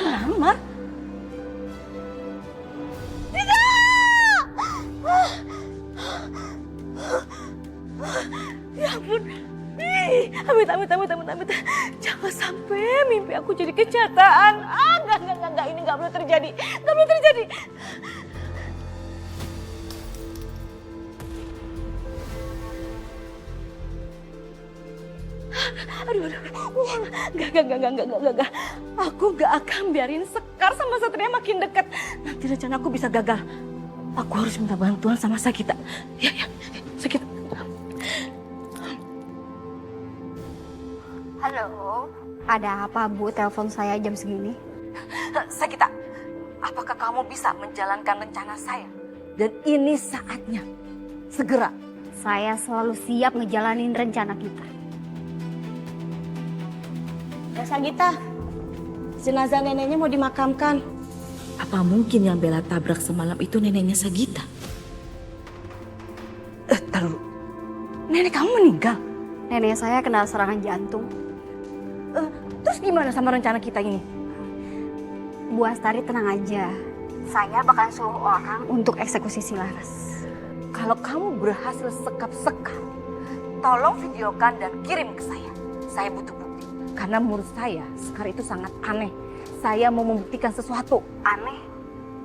Ngelamar? Ya ampun. Amit. Jangan sampai mimpi aku jadi kenyataan. Enggak, ini enggak boleh terjadi. Enggak boleh terjadi. Aduh. Enggak. Aku enggak akan biarin Sekar sama Satria makin dekat. Nanti rencana aku bisa gagal. Aku harus minta bantuan sama Sakita. Ya, Sakita. Halo, ada apa Bu telepon saya jam segini? Sakita, apakah kamu bisa menjalankan rencana saya? Dan ini saatnya. Segera. Saya selalu siap ngejalanin rencana kita. Sagita, jenazah neneknya mau dimakamkan. Apa mungkin yang Bella tabrak semalam itu neneknya Sagita? Taruh. Nenek kamu meninggal? Nenek saya kena serangan jantung. Terus gimana sama rencana kita ini? Bu Astari tenang aja. Saya bakal suruh orang untuk eksekusi si Laras. Kalau kamu berhasil sekap Sekar, tolong videokan dan kirim ke saya. Saya butuh bukti. Karena menurut saya, Sekar itu sangat aneh. Saya mau membuktikan sesuatu. Aneh?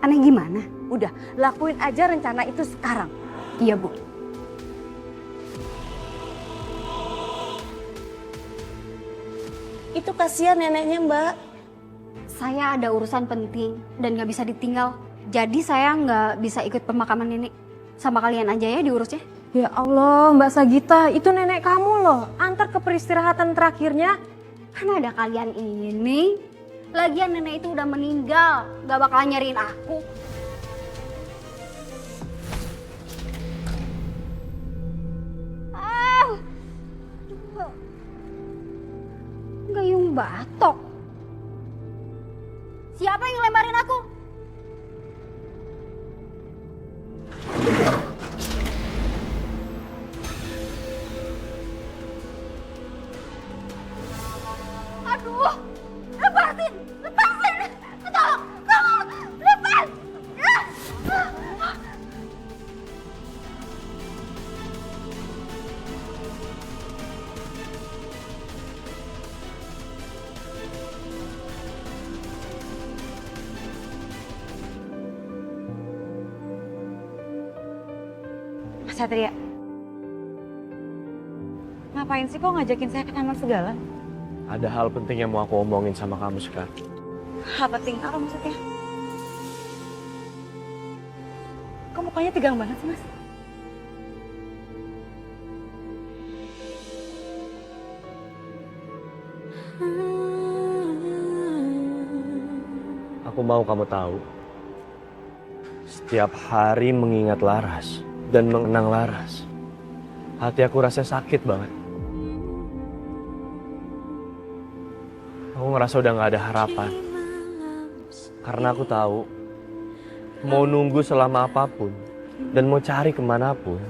Aneh gimana? Udah, lakuin aja rencana itu sekarang. Iya Bu. Itu kasihan neneknya, Mbak. Saya ada urusan penting dan gak bisa ditinggal. Jadi saya nggak bisa ikut pemakaman nenek. Sama kalian aja ya diurusnya. Ya Allah, Mbak Sagita, itu nenek kamu loh. Antar ke peristirahatan terakhirnya. Kan ada kalian ini. Lagian nenek itu udah meninggal. Gak bakalan nyariin aku. Gayung batok. Siapa yang lemparin aku? Aduh, lepasin! Tolong, lepas! Satria. Ngapain sih kok ngajakin saya ke kamar segala? Ada hal penting yang mau aku omongin sama kamu sekarang. Hal penting apa maksudnya? Kok mukanya tegang banget sih, Mas? Aku mau kamu tahu, setiap hari mengingat Laras dan mengenang Laras, hati aku rasa sakit banget. Aku ngerasa udah gak ada harapan. Karena aku tahu, mau nunggu selama apapun dan mau cari kemanapun,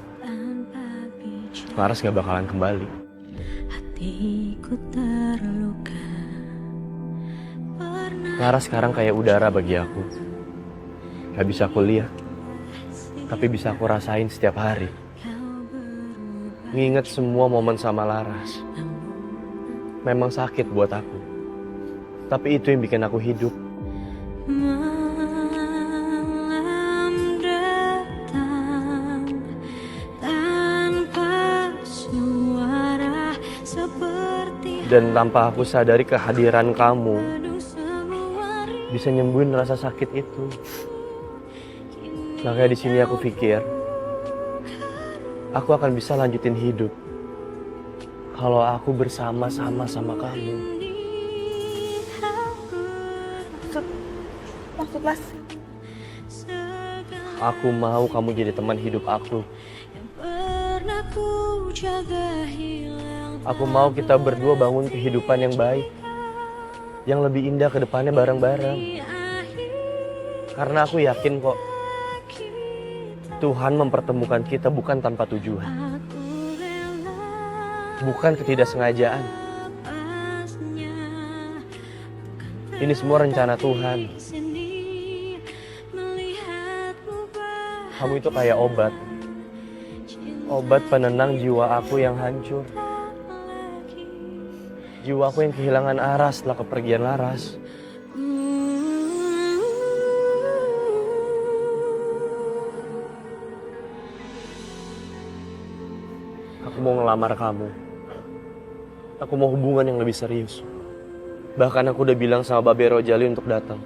Laras gak bakalan kembali. Laras sekarang kayak udara bagi aku. Gak bisa aku lihat, tapi bisa aku rasain setiap hari. Nginget semua momen sama Laras. Memang sakit buat aku, tapi itu yang bikin aku hidup. Dan tanpa aku sadari kehadiran kamu bisa nyembuhin rasa sakit itu. Makanya di sini aku pikir aku akan bisa lanjutin hidup kalau aku bersama-sama sama kamu. Maksud Mas? Aku mau kamu jadi teman hidup aku. Aku mau kita berdua bangun kehidupan yang baik, yang lebih indah ke depannya bareng-bareng. Karena aku yakin kok, Tuhan mempertemukan kita bukan tanpa tujuan. Bukan ketidaksengajaan. Ini semua rencana Tuhan. Kamu itu kayak obat. Obat penenang jiwa aku yang hancur. Jiwa aku yang kehilangan arah setelah kepergian Laras. Aku mau ngelamar kamu. Aku mau hubungan yang lebih serius. Bahkan aku udah bilang sama Babe Rojali untuk datang.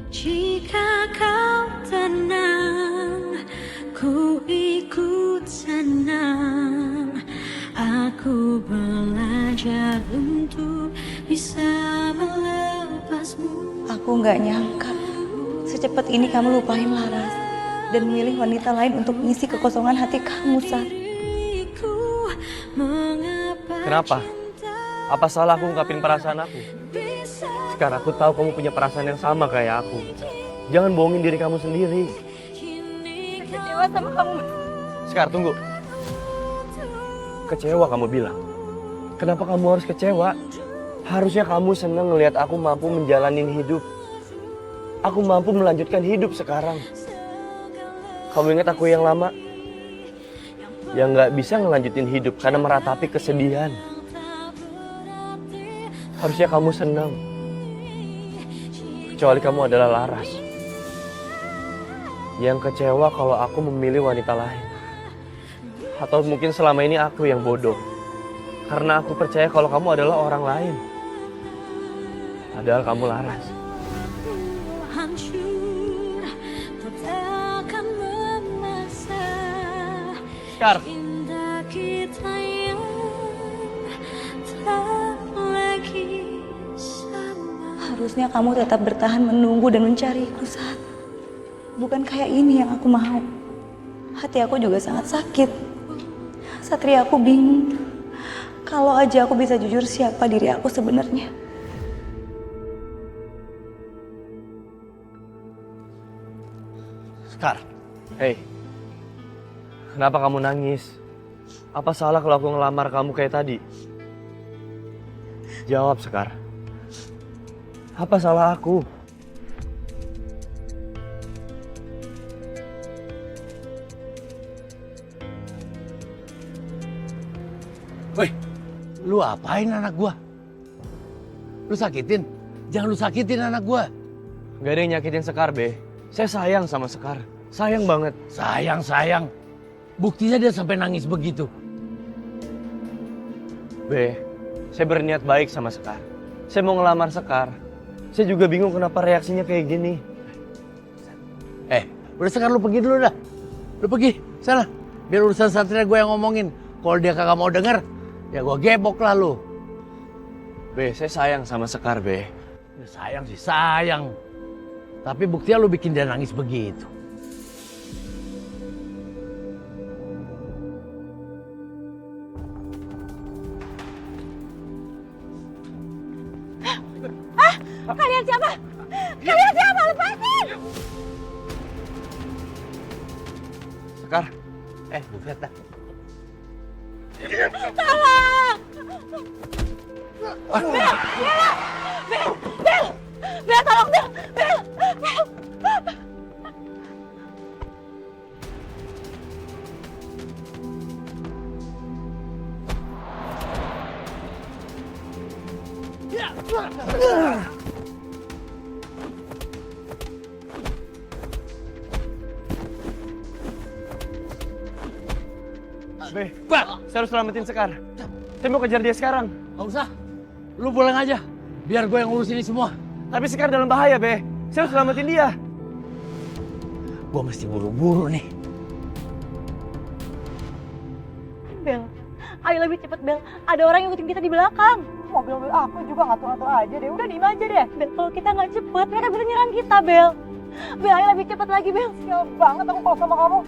Jika kau tenang, ku ikut senang. Aku belajar untuk bisa melepasmu. Aku nggak nyangka secepat ini kamu lupain Laras dan memilih wanita lain untuk mengisi kekosongan hati kamu, Sat. Kenapa? Apa salah aku ungkapin perasaan aku? Sekarang aku tahu kamu punya perasaan yang sama kayak aku. Jangan bohongin diri kamu sendiri. Kecewa sama kamu. Sekarang tunggu. Kecewa kamu bilang. Kenapa kamu harus kecewa? Harusnya kamu senang ngelihat aku mampu menjalanin hidup. Aku mampu melanjutkan hidup sekarang. Kamu ingat aku yang lama? Yang nggak bisa ngelanjutin hidup karena meratapi kesedihan. Harusnya kamu senang. Kecuali kamu adalah Laras. Yang kecewa kalau aku memilih wanita lain. Atau mungkin selama ini aku yang bodoh. Karena aku percaya kalau kamu adalah orang lain. Padahal kamu Laras. Skar. Harusnya kamu tetap bertahan menunggu dan mencariku, Sat. Bukan kayak ini yang aku mau. Hati aku juga sangat sakit. Satria, aku bingung. Kalau aja aku bisa jujur siapa diri aku sebenarnya. Skar. Hei. Kenapa kamu nangis? Apa salah kalau aku ngelamar kamu kayak tadi? Jawab, Skar. Apa salah aku? Woi, lu apain anak gua? Lu sakitin? Jangan lu sakitin anak gua. Gak ada yang nyakitin Sekar, Be. Saya sayang sama Sekar. Sayang banget. Sayang. Buktinya dia sampai nangis begitu. Be, saya berniat baik sama Sekar. Saya mau ngelamar Sekar. Saya juga bingung kenapa reaksinya kayak gini. Udah Sekar, lu pergi dulu dah. Lu pergi, sana. Biar urusan Satria gue yang ngomongin. Kalau dia kagak mau denger, ya gue gebok lah lu. Be, saya sayang sama Sekar, Be. Ya, sayang sih sayang. Tapi buktinya lu bikin dia nangis begitu. Kalian siapa? Kalian siapa? Lepasin! Sekar, Buset dah. Tolong! Bel, tolong Bel! Bel! Be, saya harus selamatin Sekar. Saya mau kejar dia sekarang. Gak usah. Lu pulang aja. Biar gue yang ngurus ini semua. Tapi Sekar dalam bahaya, Be. Saya harus selamatin dia. Gue mesti buru-buru nih. Bel, ayo lebih cepet Bel. Ada orang yang ngikutin kita di belakang. Mobil aku juga ngatur-ngatur aja deh. Udah diem aja deh. Bel, kalau kita nggak cepet, mereka bisa nyerang kita, Bel. Bel, ayo lebih cepet lagi, Bel. Sial banget aku kalau sama kamu.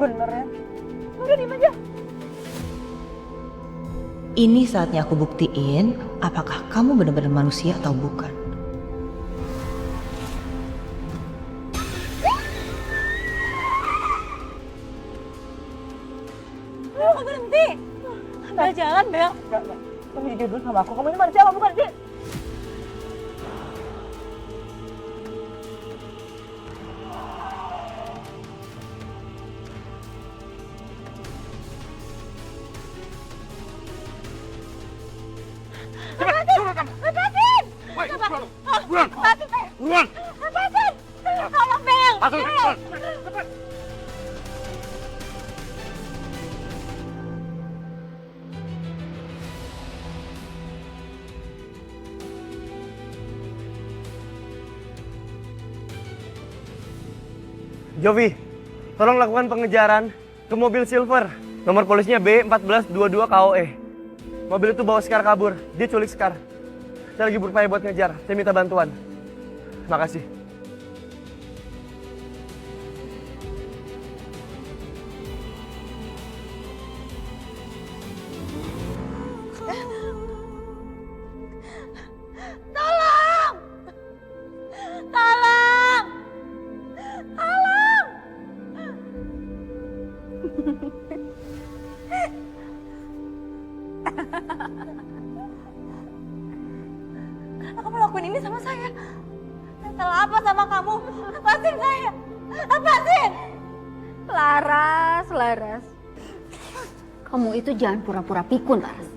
Bener ya. Udah diem aja. Ini saatnya aku buktiin apakah kamu benar-benar manusia atau bukan. Bel, kok berhenti? Bel, jalan, Bel. Enggak. Kamu jujur dulu sama aku. Kamu ini manusia apa bukan sih? Lepasin! Buruan! Lepasin! Tolong, Bel! Jovi, tolong lakukan pengejaran ke mobil Silver. Nomor polisnya B1422 KOE. Mobil itu bawa Sekar kabur. Dia culik Sekar. Saya lagi berupaya buat ngejar. Saya minta bantuan. Makasih. Tolong! Tolong! Tolong! Kenapa kamu lakuin ini sama saya? Saya salah apa sama kamu? Lepasin saya! Lepasin! Laras. Kamu itu jangan pura-pura pikun, Laras.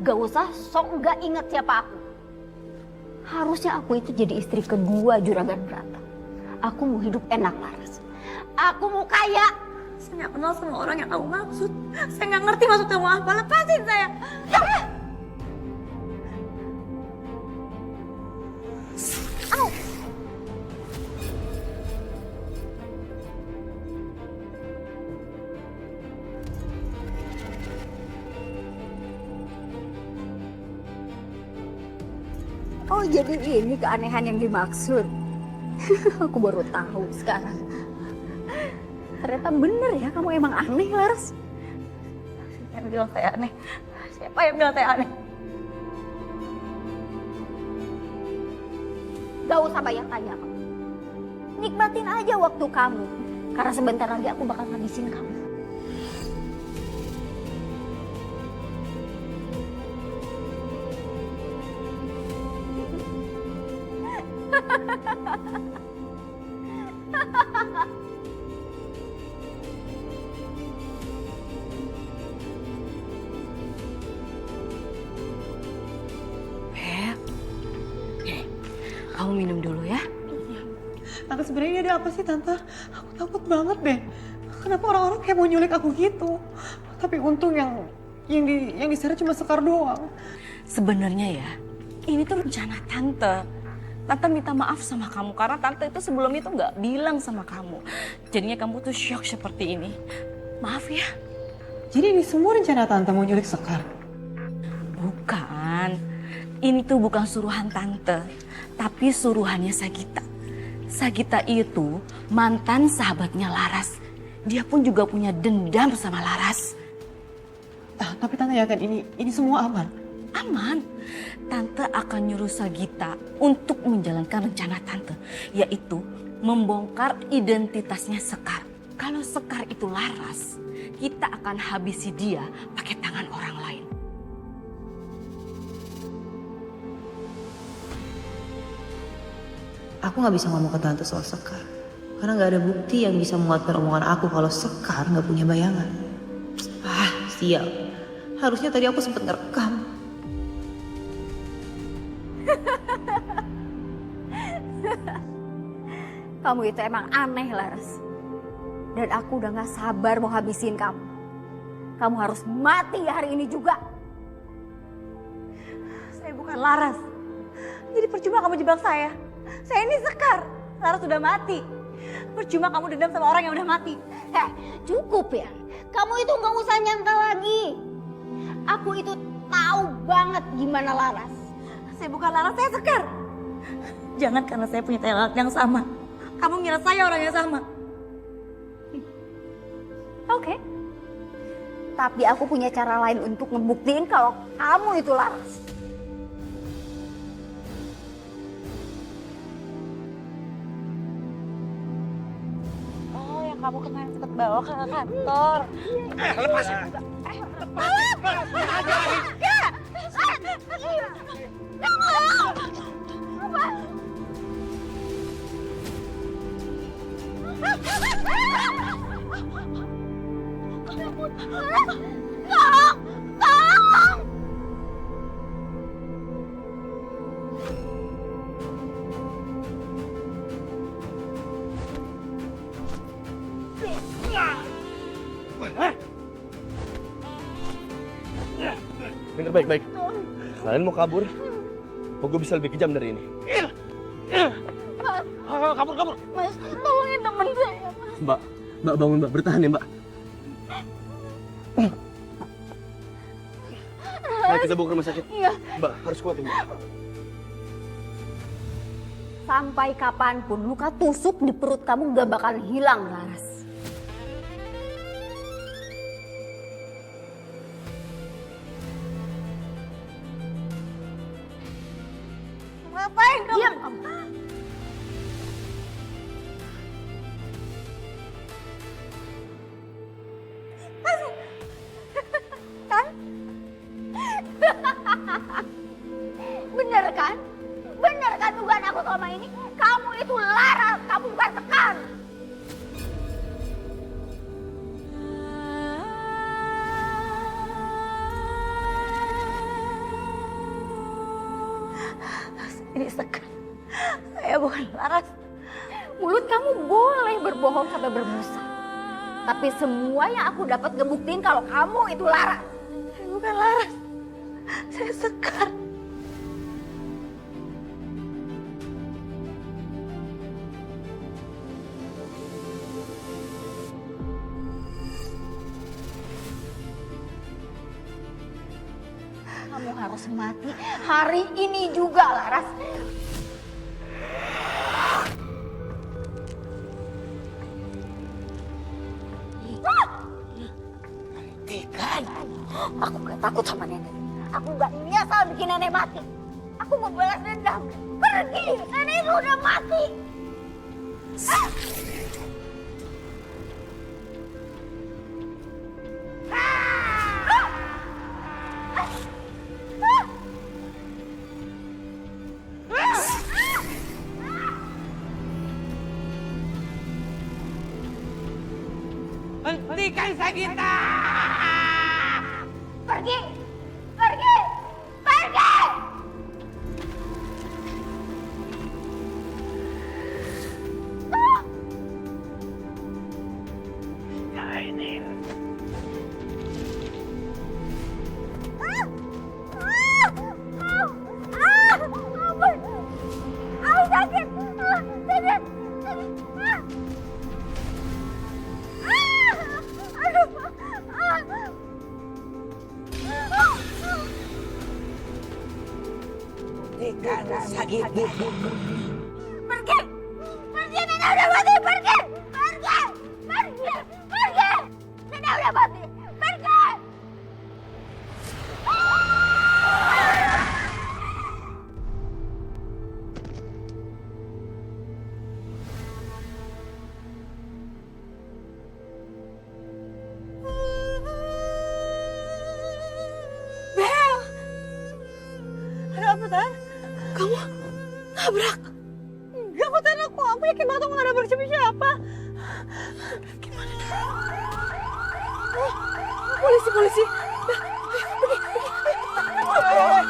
Gak usah sok gak inget siapa aku. Harusnya aku itu jadi istri kedua Juragan Brata. Aku mau hidup enak, Laras. Aku mau kaya. Saya gak kenal sama orang yang kamu maksud. Saya gak ngerti maksud kamu apa. Lepasin saya! Au! Oh, jadi ini keanehan yang dimaksud. Aku baru tahu sekarang. Ternyata bener ya, kamu emang aneh, Laras. Siapa yang bilang saya aneh? Siapa yang bilang saya aneh? Gak usah banyak tanya kamu. Nikmatin aja waktu kamu. Karena sebentar lagi aku bakal ngabisin kamu. Kamu minum dulu ya. Tante, sebenarnya ini ada apa sih, Tante? Aku takut banget deh. Kenapa orang-orang kayak mau nyulik aku gitu? Tapi untung yang diseret cuma Sekar doang. Sebenarnya ya, ini tuh rencana tante. Tante minta maaf sama kamu karena tante itu sebelumnya tuh nggak bilang sama kamu. Jadinya kamu tuh shock seperti ini. Maaf ya. Jadi ini semua rencana tante mau nyulik Sekar? Bukan. Ini tuh bukan suruhan tante, tapi suruhannya Sagita. Sagita itu mantan sahabatnya Laras. Dia pun juga punya dendam sama Laras. Tapi tante yakin ini semua aman? Aman. Tante akan nyuruh Sagita untuk menjalankan rencana tante, yaitu membongkar identitasnya Sekar. Kalau Sekar itu Laras, kita akan habisi dia pakai tangan orang lain. Aku nggak bisa ngomong ke tante soal Sekar. Karena nggak ada bukti yang bisa menguatkan omongan aku kalau Sekar nggak punya bayangan. Sial. Harusnya tadi aku sempat ngerekam. Kamu itu emang aneh, Laras. Dan aku udah gak sabar mau habisin kamu. Kamu harus mati hari ini juga. Saya bukan Laras. Jadi percuma kamu jebak saya. Saya ini Sekar. Laras udah mati. Percuma kamu dendam sama orang yang udah mati. Cukup ya. Kamu itu gak usah nyangka lagi. Aku itu tahu banget gimana Laras. Saya bukan Laras, saya Sekar. Jangan karena saya punya talent yang sama. Kamu ngira saya orang yang sama. Oke. Tapi aku punya cara lain untuk ngebuktiin kalau kamu itu Laras. Oh, yang kamu kemarin sempat bawa ke kantor. Lepasin. Dengar baik-baik. Kalian mau kabur? Mau gue bisa lebih kejam dari ini? Kabur. Mas, tolongin temen saya. Mbak bangun mbak, bertahan ya mbak. Ayo kita bawa ke rumah sakit. Iya. Mbak harus kuat ya mbak. Sampai kapanpun luka tusuk di perut kamu gak bakal hilang, Laras. Ngapain kamu? Diam kamu. Kan? Bener kan? Bener kan dugaan aku selama ini? Kamu itu Laras, kamu bukan Sekar. Ini Sekar. Saya bukan Laras. Mulut kamu boleh berbohong sampai berbusa. Tapi semua yang aku dapat ngebuktiin kalau kamu itu Laras. Saya bukan Laras. Saya Sekar. Kamu harus mati hari ini juga, Laras. Hentikan. Aku gak takut sama nenek. Aku gak nyesal bikin nenek mati. Aku mau balas dendam. Pergi, nenek itu udah mati. Hentikan Sagita! Pergi! Pergi! Pergi! lagi. Pergi! Pergi, Nenek udah mati! Pergi! Pergi! Pergi! Pergi! Nenek udah mati! Pergi! Bel! Ada apa, Tan? Kamu nabrak? Enggak kok, Tan. Aku yakin banget aku gak nabrak siapa-siapa. Gimana? Oh, polisi. Bel, ayo, pergi. Ayo.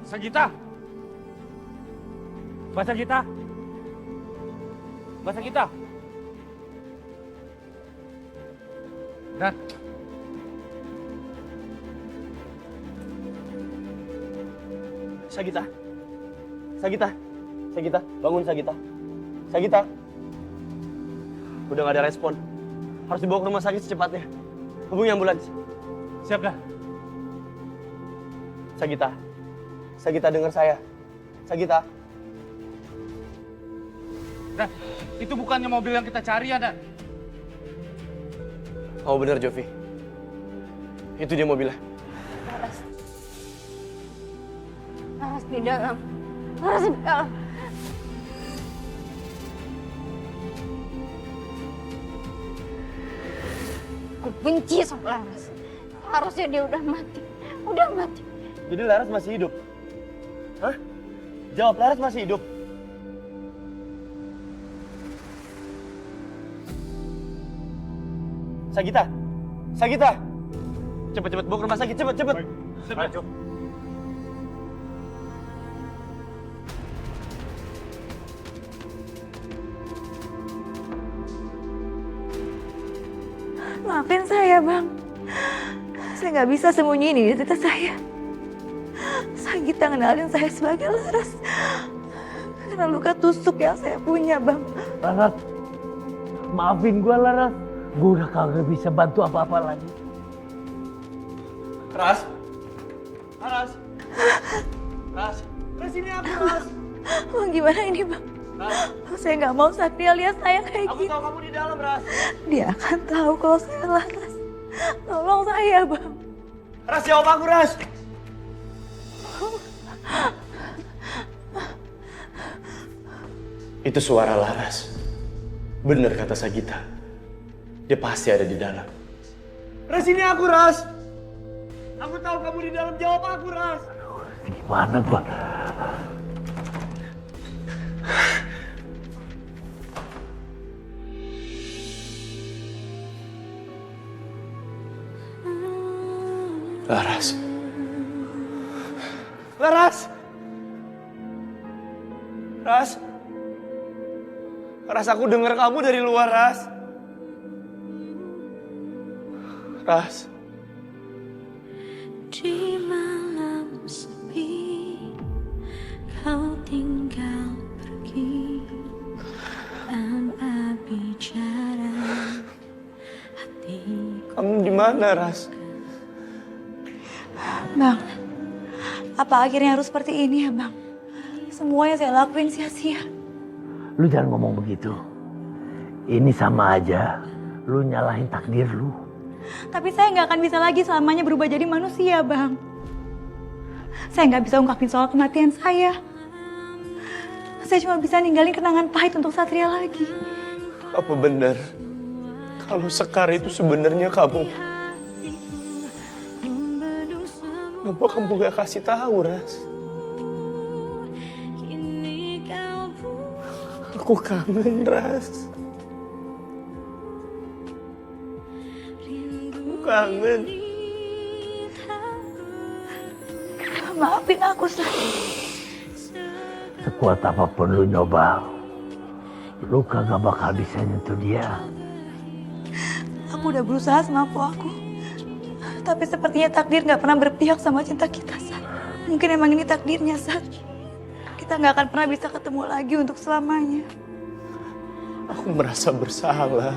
Sagita! Mbak Sagita! Mbak Sagita! Dan Sagita. Bangun Sagita. Udah gak ada respon. Harus dibawa ke rumah sakit secepatnya. Hubungi ambulans. siap dah. Sagita dengar saya. Sagita. Dan itu bukannya mobil yang kita cari ya, Dan. Oh bener Jovi. Itu dia mobilnya. Laras di dalam. Laras di dalam. Aku benci sama Laras. Harusnya dia udah mati. Udah mati. Jadi Laras masih hidup? Hah? Jawab, Laras masih hidup? Sagita! Cepet, bawa ke rumah sakit, cepet! Maafin saya, Bang. Saya nggak bisa sembunyiin identitas saya. Sagita kenalin saya sebagai Laras. Karena luka tusuk yang saya punya, Bang. Laras, maafin gue Laras. Gue udah kagak bisa bantu apa-apa lagi. Ras, sini aku, Ras. Bang, gimana ini, Bang? Saya nggak mau Satria lihat saya kayak Aku gini. tahu kamu di dalam, Ras. Dia akan tahu kalau saya Laras. Tolong saya, Bang. Ras, jawab aku, Ras. Itu suara Laras. Bener kata Sagita. Dia pasti ada di dalam. Ras, ini aku, Ras. Aku tahu kamu di dalam. Jawab aku, Ras. Gimana gua? Laras. Ras, aku dengar kamu dari luar, Ras. Di malam sepi, kau tinggal pergi tanpa bicara. Hatiku Kamu di mana, Ras? Bang, apa akhirnya harus seperti ini ya, Bang? Semua yang saya lakuin sia-sia. Lu jangan ngomong begitu. Ini sama aja lu nyalahin takdir lu. Tapi saya nggak akan bisa lagi selamanya berubah jadi manusia, Bang. Saya nggak bisa ungkapin soal kematian saya. Saya cuma bisa ninggalin kenangan pahit untuk Satria lagi. Apa benar kalau Sekar itu sebenarnya kamu? Kenapa kamu gak kasih tahu, Ras? Aku kangen, Ras. Aku kangen. Maafin aku, Sat. Sekuat apapun lu nyoba, lu kagak bakal bisa nyentuh dia. Aku udah berusaha semampu aku. Tapi sepertinya takdir gak pernah berpihak sama cinta kita, Sat. Mungkin emang ini takdirnya, Sat. kita nggak akan pernah bisa ketemu lagi untuk selamanya. Aku merasa bersalah.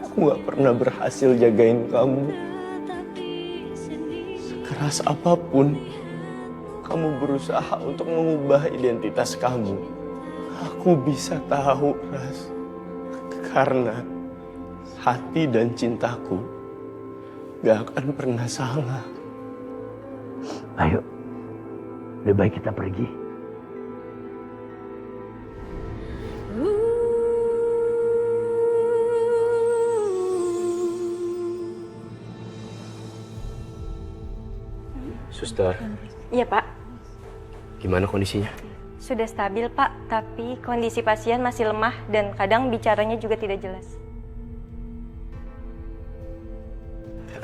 Aku gak pernah berhasil jagain kamu. Sekeras apapun kamu berusaha untuk mengubah identitas kamu, aku bisa tahu, Ras. Karena hati dan cintaku gak akan pernah salah. Ayo, lebih baik kita pergi. Suster, Iya Pak, gimana kondisinya? sudah stabil Pak, tapi kondisi pasien masih lemah dan kadang bicaranya juga tidak jelas.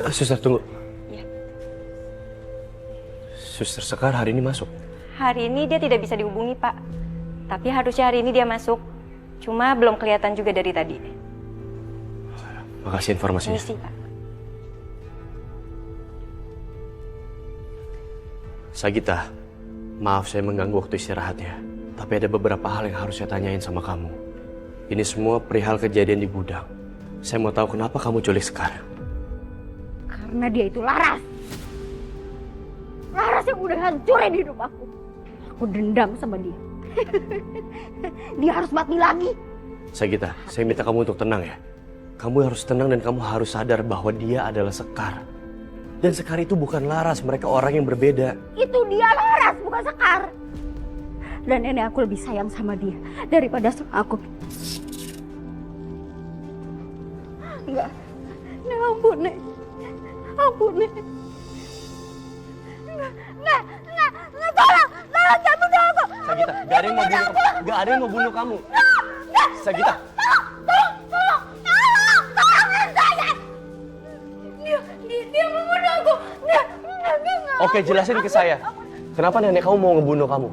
Suster, tunggu. Iya. Suster Sekar hari ini masuk? Hari ini dia tidak bisa dihubungi Pak, tapi harusnya hari ini dia masuk. Cuma belum kelihatan juga dari tadi. Makasih informasinya. Misi Pak. Sagita, maaf saya mengganggu waktu istirahatnya. Tapi ada beberapa hal yang harus saya tanyain sama kamu. Ini semua perihal kejadian di gudang. Saya mau tahu kenapa kamu culik Sekar. Karena dia itu Laras. Laras yang udah hancurin hidup aku. Aku dendam sama dia. Dia harus mati lagi. Sagita, saya minta kamu untuk tenang ya. Kamu harus tenang dan kamu harus sadar bahwa dia adalah Sekar. Dan Sekar itu bukan Laras, mereka orang yang berbeda. Itu dia Laras, bukan Sekar. Dan nenek aku lebih sayang sama dia daripada sama aku. Enggak. Nek, ampun, Nek. Ampun, Nek. Nek, tolong, jangan bunuh aku. Sagita, gak ada yang mau bunuh kamu. Gak ada yang mau bunuh kamu. Sagita. Tolong saya. Dia membunuh aku. Dia nggak. Oke, jelasin ke saya. Kenapa nenek kamu mau ngebunuh kamu?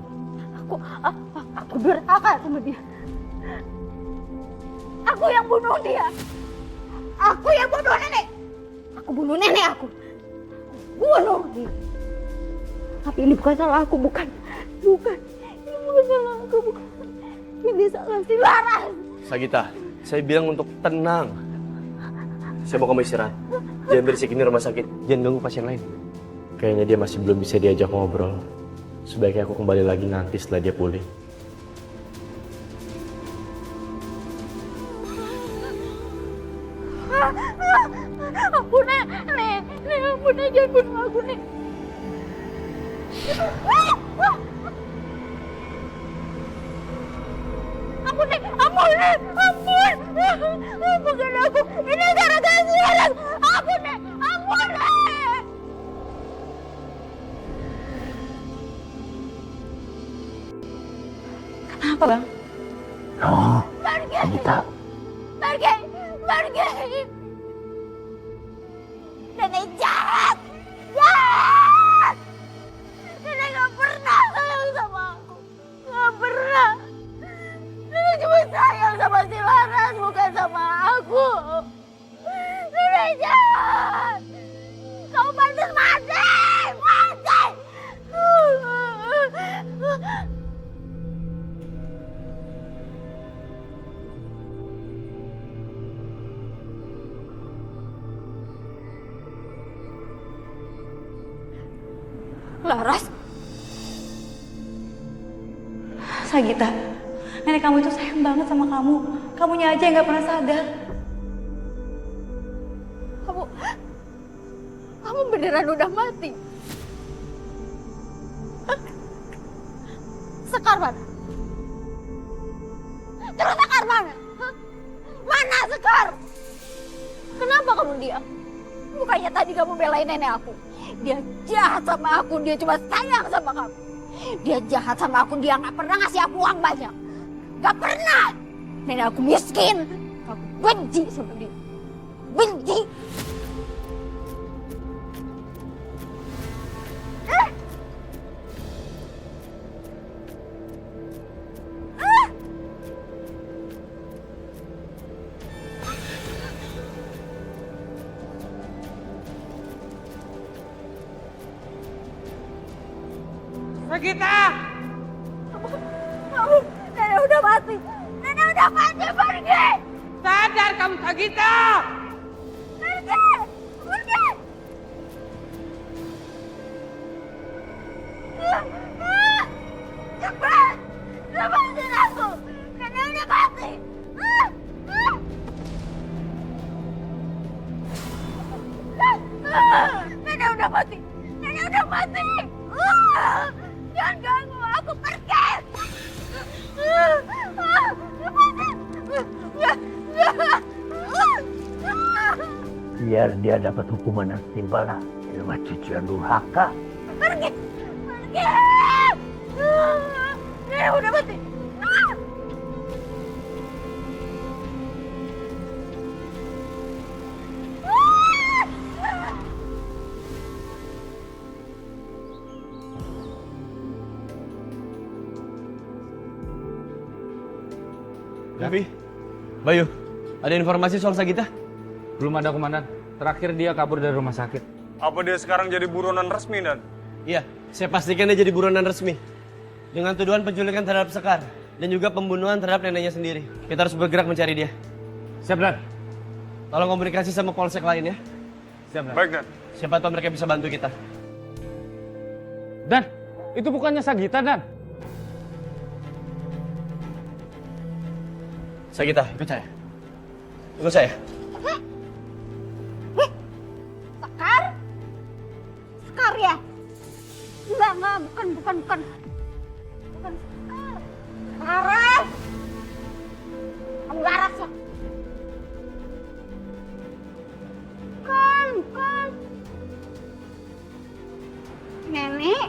Aku durhaka sama dia. Aku yang bunuh dia. Aku yang bunuh nenek. Aku bunuh nenek aku. Bunuh dia. Tapi ini bukan salah aku, bukan. Ini bukan salah aku, bukan. Ini salah si Laras. Sagita, saya bilang untuk tenang. Saya mau kamu istirahat. Jangan berisik, ini rumah sakit. Jangan ganggu pasien lain. Kayaknya dia masih belum bisa diajak ngobrol. Sebaiknya aku kembali lagi nanti setelah dia pulih. Ampun, Nek. Ampun, Nek. Jangan bunuh aku, Nek. Ampun, Nek. Ampun, Nek. Ampun. Ampunkan aku. Ini gara-gara si Laras. Ampun, Nek. Ampun, Nek. Kenapa Bang? Oh, Pergi. Sagita. Pergi. Nenek jahat. Nenek gak pernah sayang sama aku. Gak pernah. Nenek cuma sayang sama si Laras, bukan sama aku. Nenek jahat. Kau pantas mati. Mati. Laras? Sagita, nenek kamu itu sayang banget sama kamu. Kamunya aja yang gak pernah sadar. Kamu beneran udah mati? Sekar mana? Terus Sekar mana? Hah? Mana Sekar? Kenapa kamu diam? Bukannya tadi kamu belain nenek aku? Dia jahat sama aku, dia cuma sayang sama kamu. Dia jahat sama aku, dia gak pernah ngasih aku uang banyak. Gak pernah. Nenek aku miskin. Aku benci sama dia. Benci. Sagita! Nenek udah mati. Nenek udah mati, pergi. Sadar kamu, Sagita! Pergi. Pergi. Cepat. Lepasin aku. Nenek udah mati. Nenek udah mati. Nenek udah mati. Jangan ganggu aku, pergi. Biar dia dapat hukuman yang setimpal lah. Di rumah cucu yang durhaka. Pergi. Pergi. Nenek udah mati. Devi, Bayu, ada informasi soal Sagita? Belum ada, Komandan. Terakhir dia kabur dari rumah sakit. Apa dia sekarang jadi buronan resmi, Dan? Iya, saya pastikan dia jadi buronan resmi. Dengan tuduhan penculikan terhadap Sekar dan juga pembunuhan terhadap neneknya sendiri. Kita harus bergerak mencari dia. Siap, Dan. Tolong komunikasi sama polsek lain ya. Siap, Dan. Baik, Dan. Siapa tahu mereka bisa bantu kita. Dan, itu bukannya Sagita, Dan. Sagita, ikut saya. Ikut saya. Sekar? Sekar ya? Enggak, bukan. Bukan Sekar. Laras! Kamu Laras ya? Bukan. Nenek?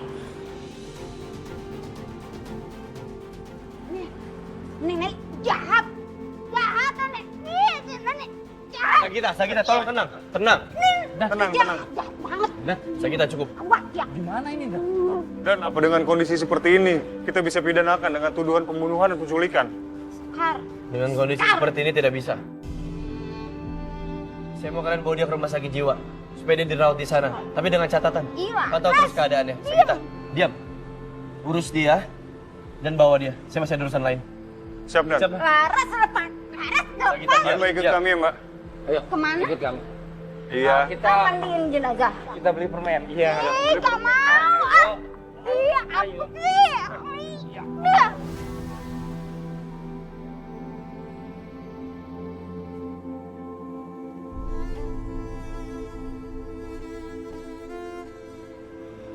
Nenek jahat. Jahat, Nenek. Nenek jahat. Sagita, tolong tenang. Tenang. Tenang. Jahat banget. Sagita cukup. Wah, ya. Gimana ini, Dan? Dan apa dengan kondisi seperti ini, kita bisa pidanakan dengan tuduhan pembunuhan dan penculikan? Sekar. Dengan kondisi seperti ini tidak bisa. Saya mau kalian bawa dia ke rumah sakit jiwa supaya dia dirawat di sana. Tapi dengan catatan, pantau terus keadaannya. Sagita, diam. Urus dia dan bawa dia. Saya masih ada urusan lain. Siap, Dan. Siap. Laras lepas. Sagita, Kalian mau ikut kami, Mbak? Ayo, Kemana? ikut kami. Iya. Kita Mandiin jenazah. kita beli permen. Iya. Gak mau. Iya, aku sih. Iya.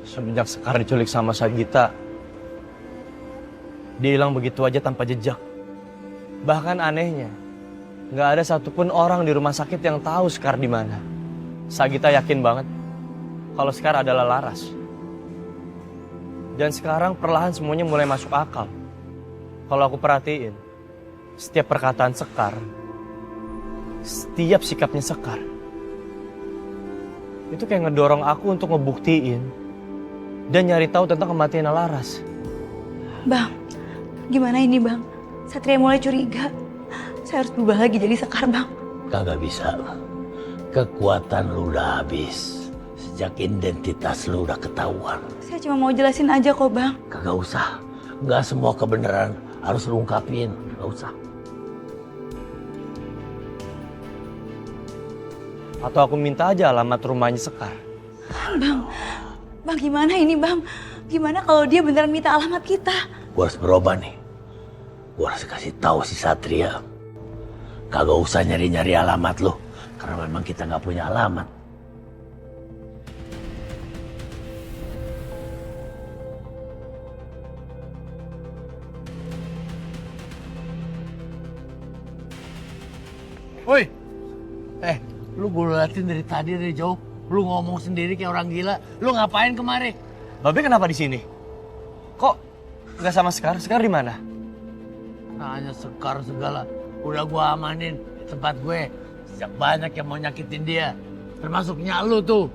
Semenjak Sekar diculik sama Sagita, dia hilang begitu aja tanpa jejak. Bahkan anehnya, nggak ada satupun orang di rumah sakit yang tahu Sekar di mana. Sagita yakin banget kalau Sekar adalah Laras. Dan sekarang perlahan semuanya mulai masuk akal. Kalau aku perhatiin, setiap perkataan Sekar, setiap sikapnya Sekar, itu kayak ngedorong aku untuk ngebuktiin dan nyari tahu tentang kematian Laras. Bang, gimana ini bang? Satria mulai curiga. Saya harus berubah lagi jadi Sekar, Bang. Kagak bisa. Kekuatan lu udah habis. Sejak identitas lu udah ketahuan. Saya cuma mau jelasin aja kok, Bang. Kagak usah. Nggak semua kebenaran harus lu ungkapin. Nggak usah. Atau aku minta aja alamat rumahnya Sekar. Bang gimana ini, Bang? Gimana kalau dia beneran minta alamat kita? Gua harus berubah nih. Gua harus kasih tahu si Satria. Kagak usah nyari-nyari alamat lu. Karena memang kita nggak punya alamat. Woi, lu gue liatin dari tadi dari jauh. Lu ngomong sendiri kayak orang gila. Lu ngapain kemari? Babe kenapa di sini? Kok nggak sama Sekar? Sekar di mana? Nanya Sekar segala. Udah gua amanin di tempat gue. Sejak banyak yang mau nyakitin dia. Termasuknya lu tuh.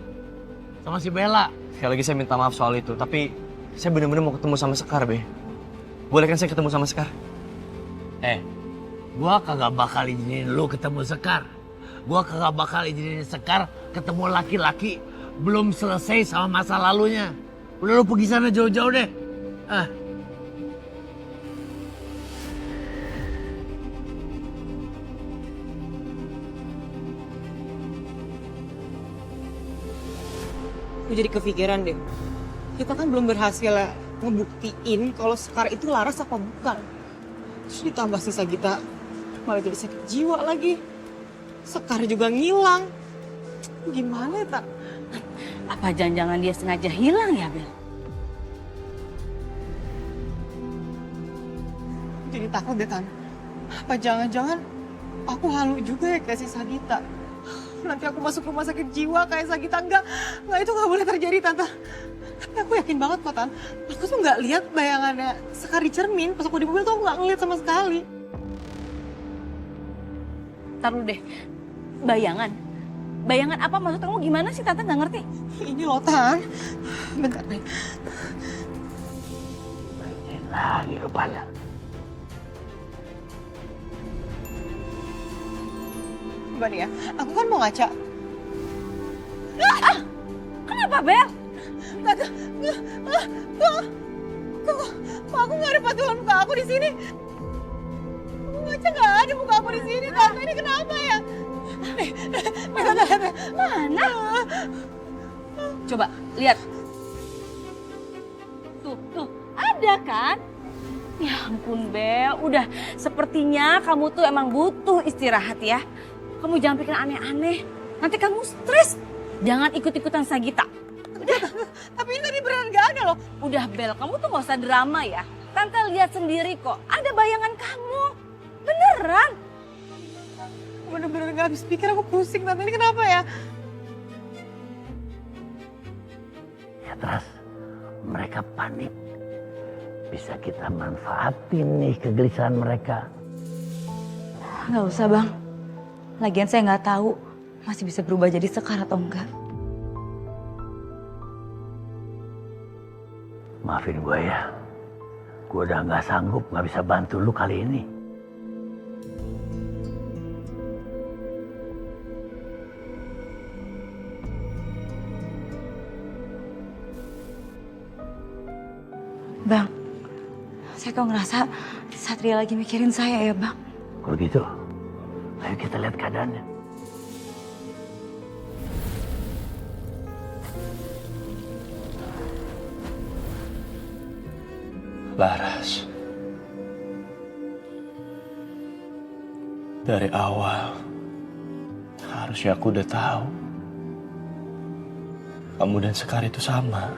Sama si Bella. Sekali lagi saya minta maaf soal itu. Tapi saya bener-bener mau ketemu sama Sekar, Be. Boleh kan saya ketemu sama Sekar? Gua kagak bakal izinin lu ketemu Sekar. Gua kagak bakal izinin Sekar ketemu laki-laki belum selesai sama masa lalunya. Udah lu pergi sana jauh-jauh deh. Aku jadi kepikiran deh. Kita kan belum berhasil ngebuktiin kalau Sekar itu Laras apa bukan. Terus ditambah sisa kita malah jadi sakit jiwa lagi. Sekar juga ngilang. Gimana ya, Tak? Apa jangan-jangan dia sengaja hilang ya, Bel? Jadi takut deh, Tan. Apa jangan-jangan aku halu juga ya kayak si Sagita. Nanti aku masuk rumah sakit jiwa kayak Sagita. Enggak, itu nggak boleh terjadi, Tante. Tapi aku yakin banget kok, Tan. Aku tuh nggak lihat bayangannya Sekar di cermin. Pas aku di mobil tuh aku nggak ngeliat sama sekali. Taruh deh, bayangan. Bayangan apa maksud kamu gimana sih? Tante nggak ngerti. Ini loh, Tan. Bentar deh. Lagi kepala. Coba nih ya, aku kan mau ngaca. Kenapa, Bel? Tante, kok aku nggak ada patungan muka aku di sini? Aku ngaca nggak ada muka aku di sini, Tante. Ini kenapa ya? Nih, Tante. Mana? Coba lihat. Tuh, ada kan? Ya ampun, Bel. Udah, sepertinya kamu tuh emang butuh istirahat ya. Kamu jangan pikir aneh-aneh. Nanti kamu stres. Jangan ikut-ikutan Sagita. Tapi ini tadi beneran nggak ada loh. Udah, Bel, kamu tuh gak usah drama ya. Tante lihat sendiri kok. Ada bayangan kamu. Beneran. Bener-bener nggak habis pikir, aku pusing, Tante. Ini kenapa ya? Ya terus mereka panik. Bisa kita manfaatin nih kegelisahan mereka. Nggak usah, Bang. Lagian saya nggak tahu masih bisa berubah jadi Sekar atau enggak. Maafin gue ya. Gue udah nggak sanggup, nggak bisa bantu lu kali ini. Bang, saya kok ngerasa Satria lagi mikirin saya ya, Bang. Kalau gitu, ayo kita lihat keadaannya. Laras. Dari awal, harusnya aku udah tahu. Kamu dan Sekar itu sama.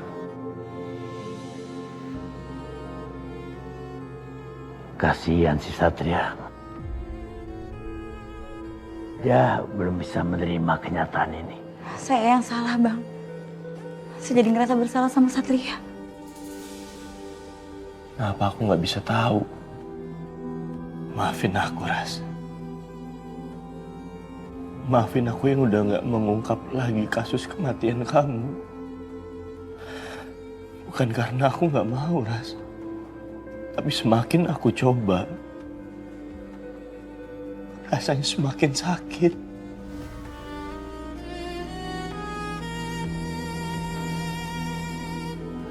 Kasihan si Satria. Dia belum bisa menerima kenyataan ini. Saya yang salah, Bang. Saya jadi ngerasa bersalah sama Satria. Kenapa aku nggak bisa tahu? Maafin aku, Ras. Maafin aku yang udah nggak mengungkap lagi kasus kematian kamu. Bukan karena aku nggak mau, Ras. Tapi semakin aku coba, rasanya semakin sakit.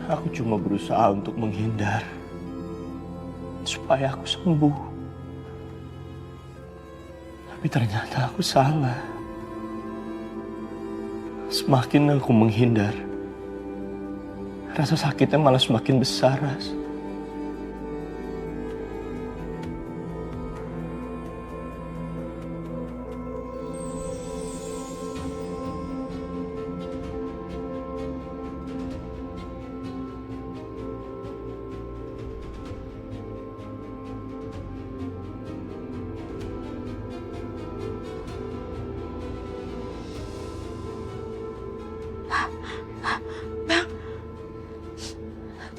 Aku cuma berusaha untuk menghindar, supaya aku sembuh. Tapi ternyata aku salah. Semakin aku menghindar, rasa sakitnya malah semakin besar, Ras.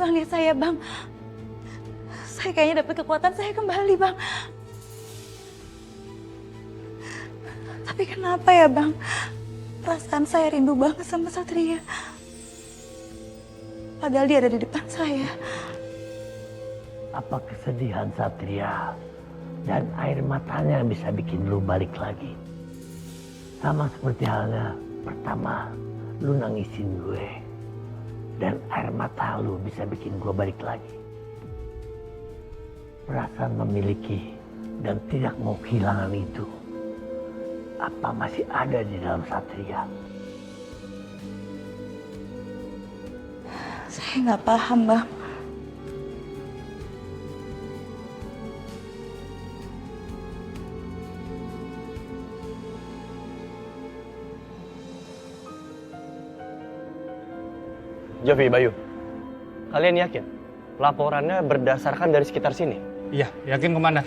Bang, lihat saya, Bang. Saya kayaknya dapat kekuatan saya kembali, Bang. Tapi kenapa ya, Bang? Perasaan saya rindu banget sama Satria. Padahal dia ada di depan saya. Apa kesedihan Satria dan air matanya yang bisa bikin lu balik lagi? Sama seperti halnya pertama lu nangisin gue. Dan air mata lu bisa bikin gue balik lagi. perasaan memiliki dan tidak mau kehilangan itu, apa masih ada di dalam Satria? Saya nggak paham, Bang. Jovi, Bayu, kalian yakin laporannya berdasarkan dari sekitar sini? Iya, yakin Komandan.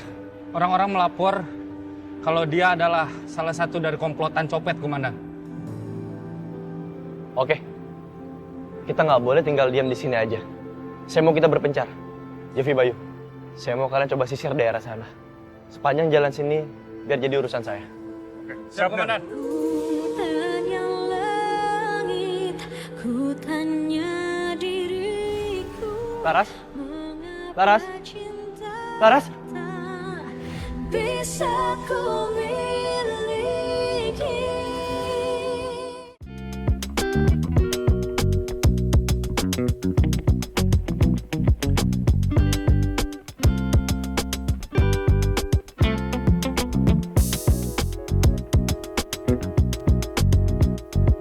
Orang-orang melapor kalau dia adalah salah satu dari komplotan copet, Komandan. Oke, kita nggak boleh tinggal diam di sini aja. Saya mau kita berpencar. Jovi, Bayu, saya mau kalian coba sisir daerah sana. Sepanjang jalan sini, biar jadi urusan saya. Siap, Komandan. Laras? Laras? Laras? Bisa ku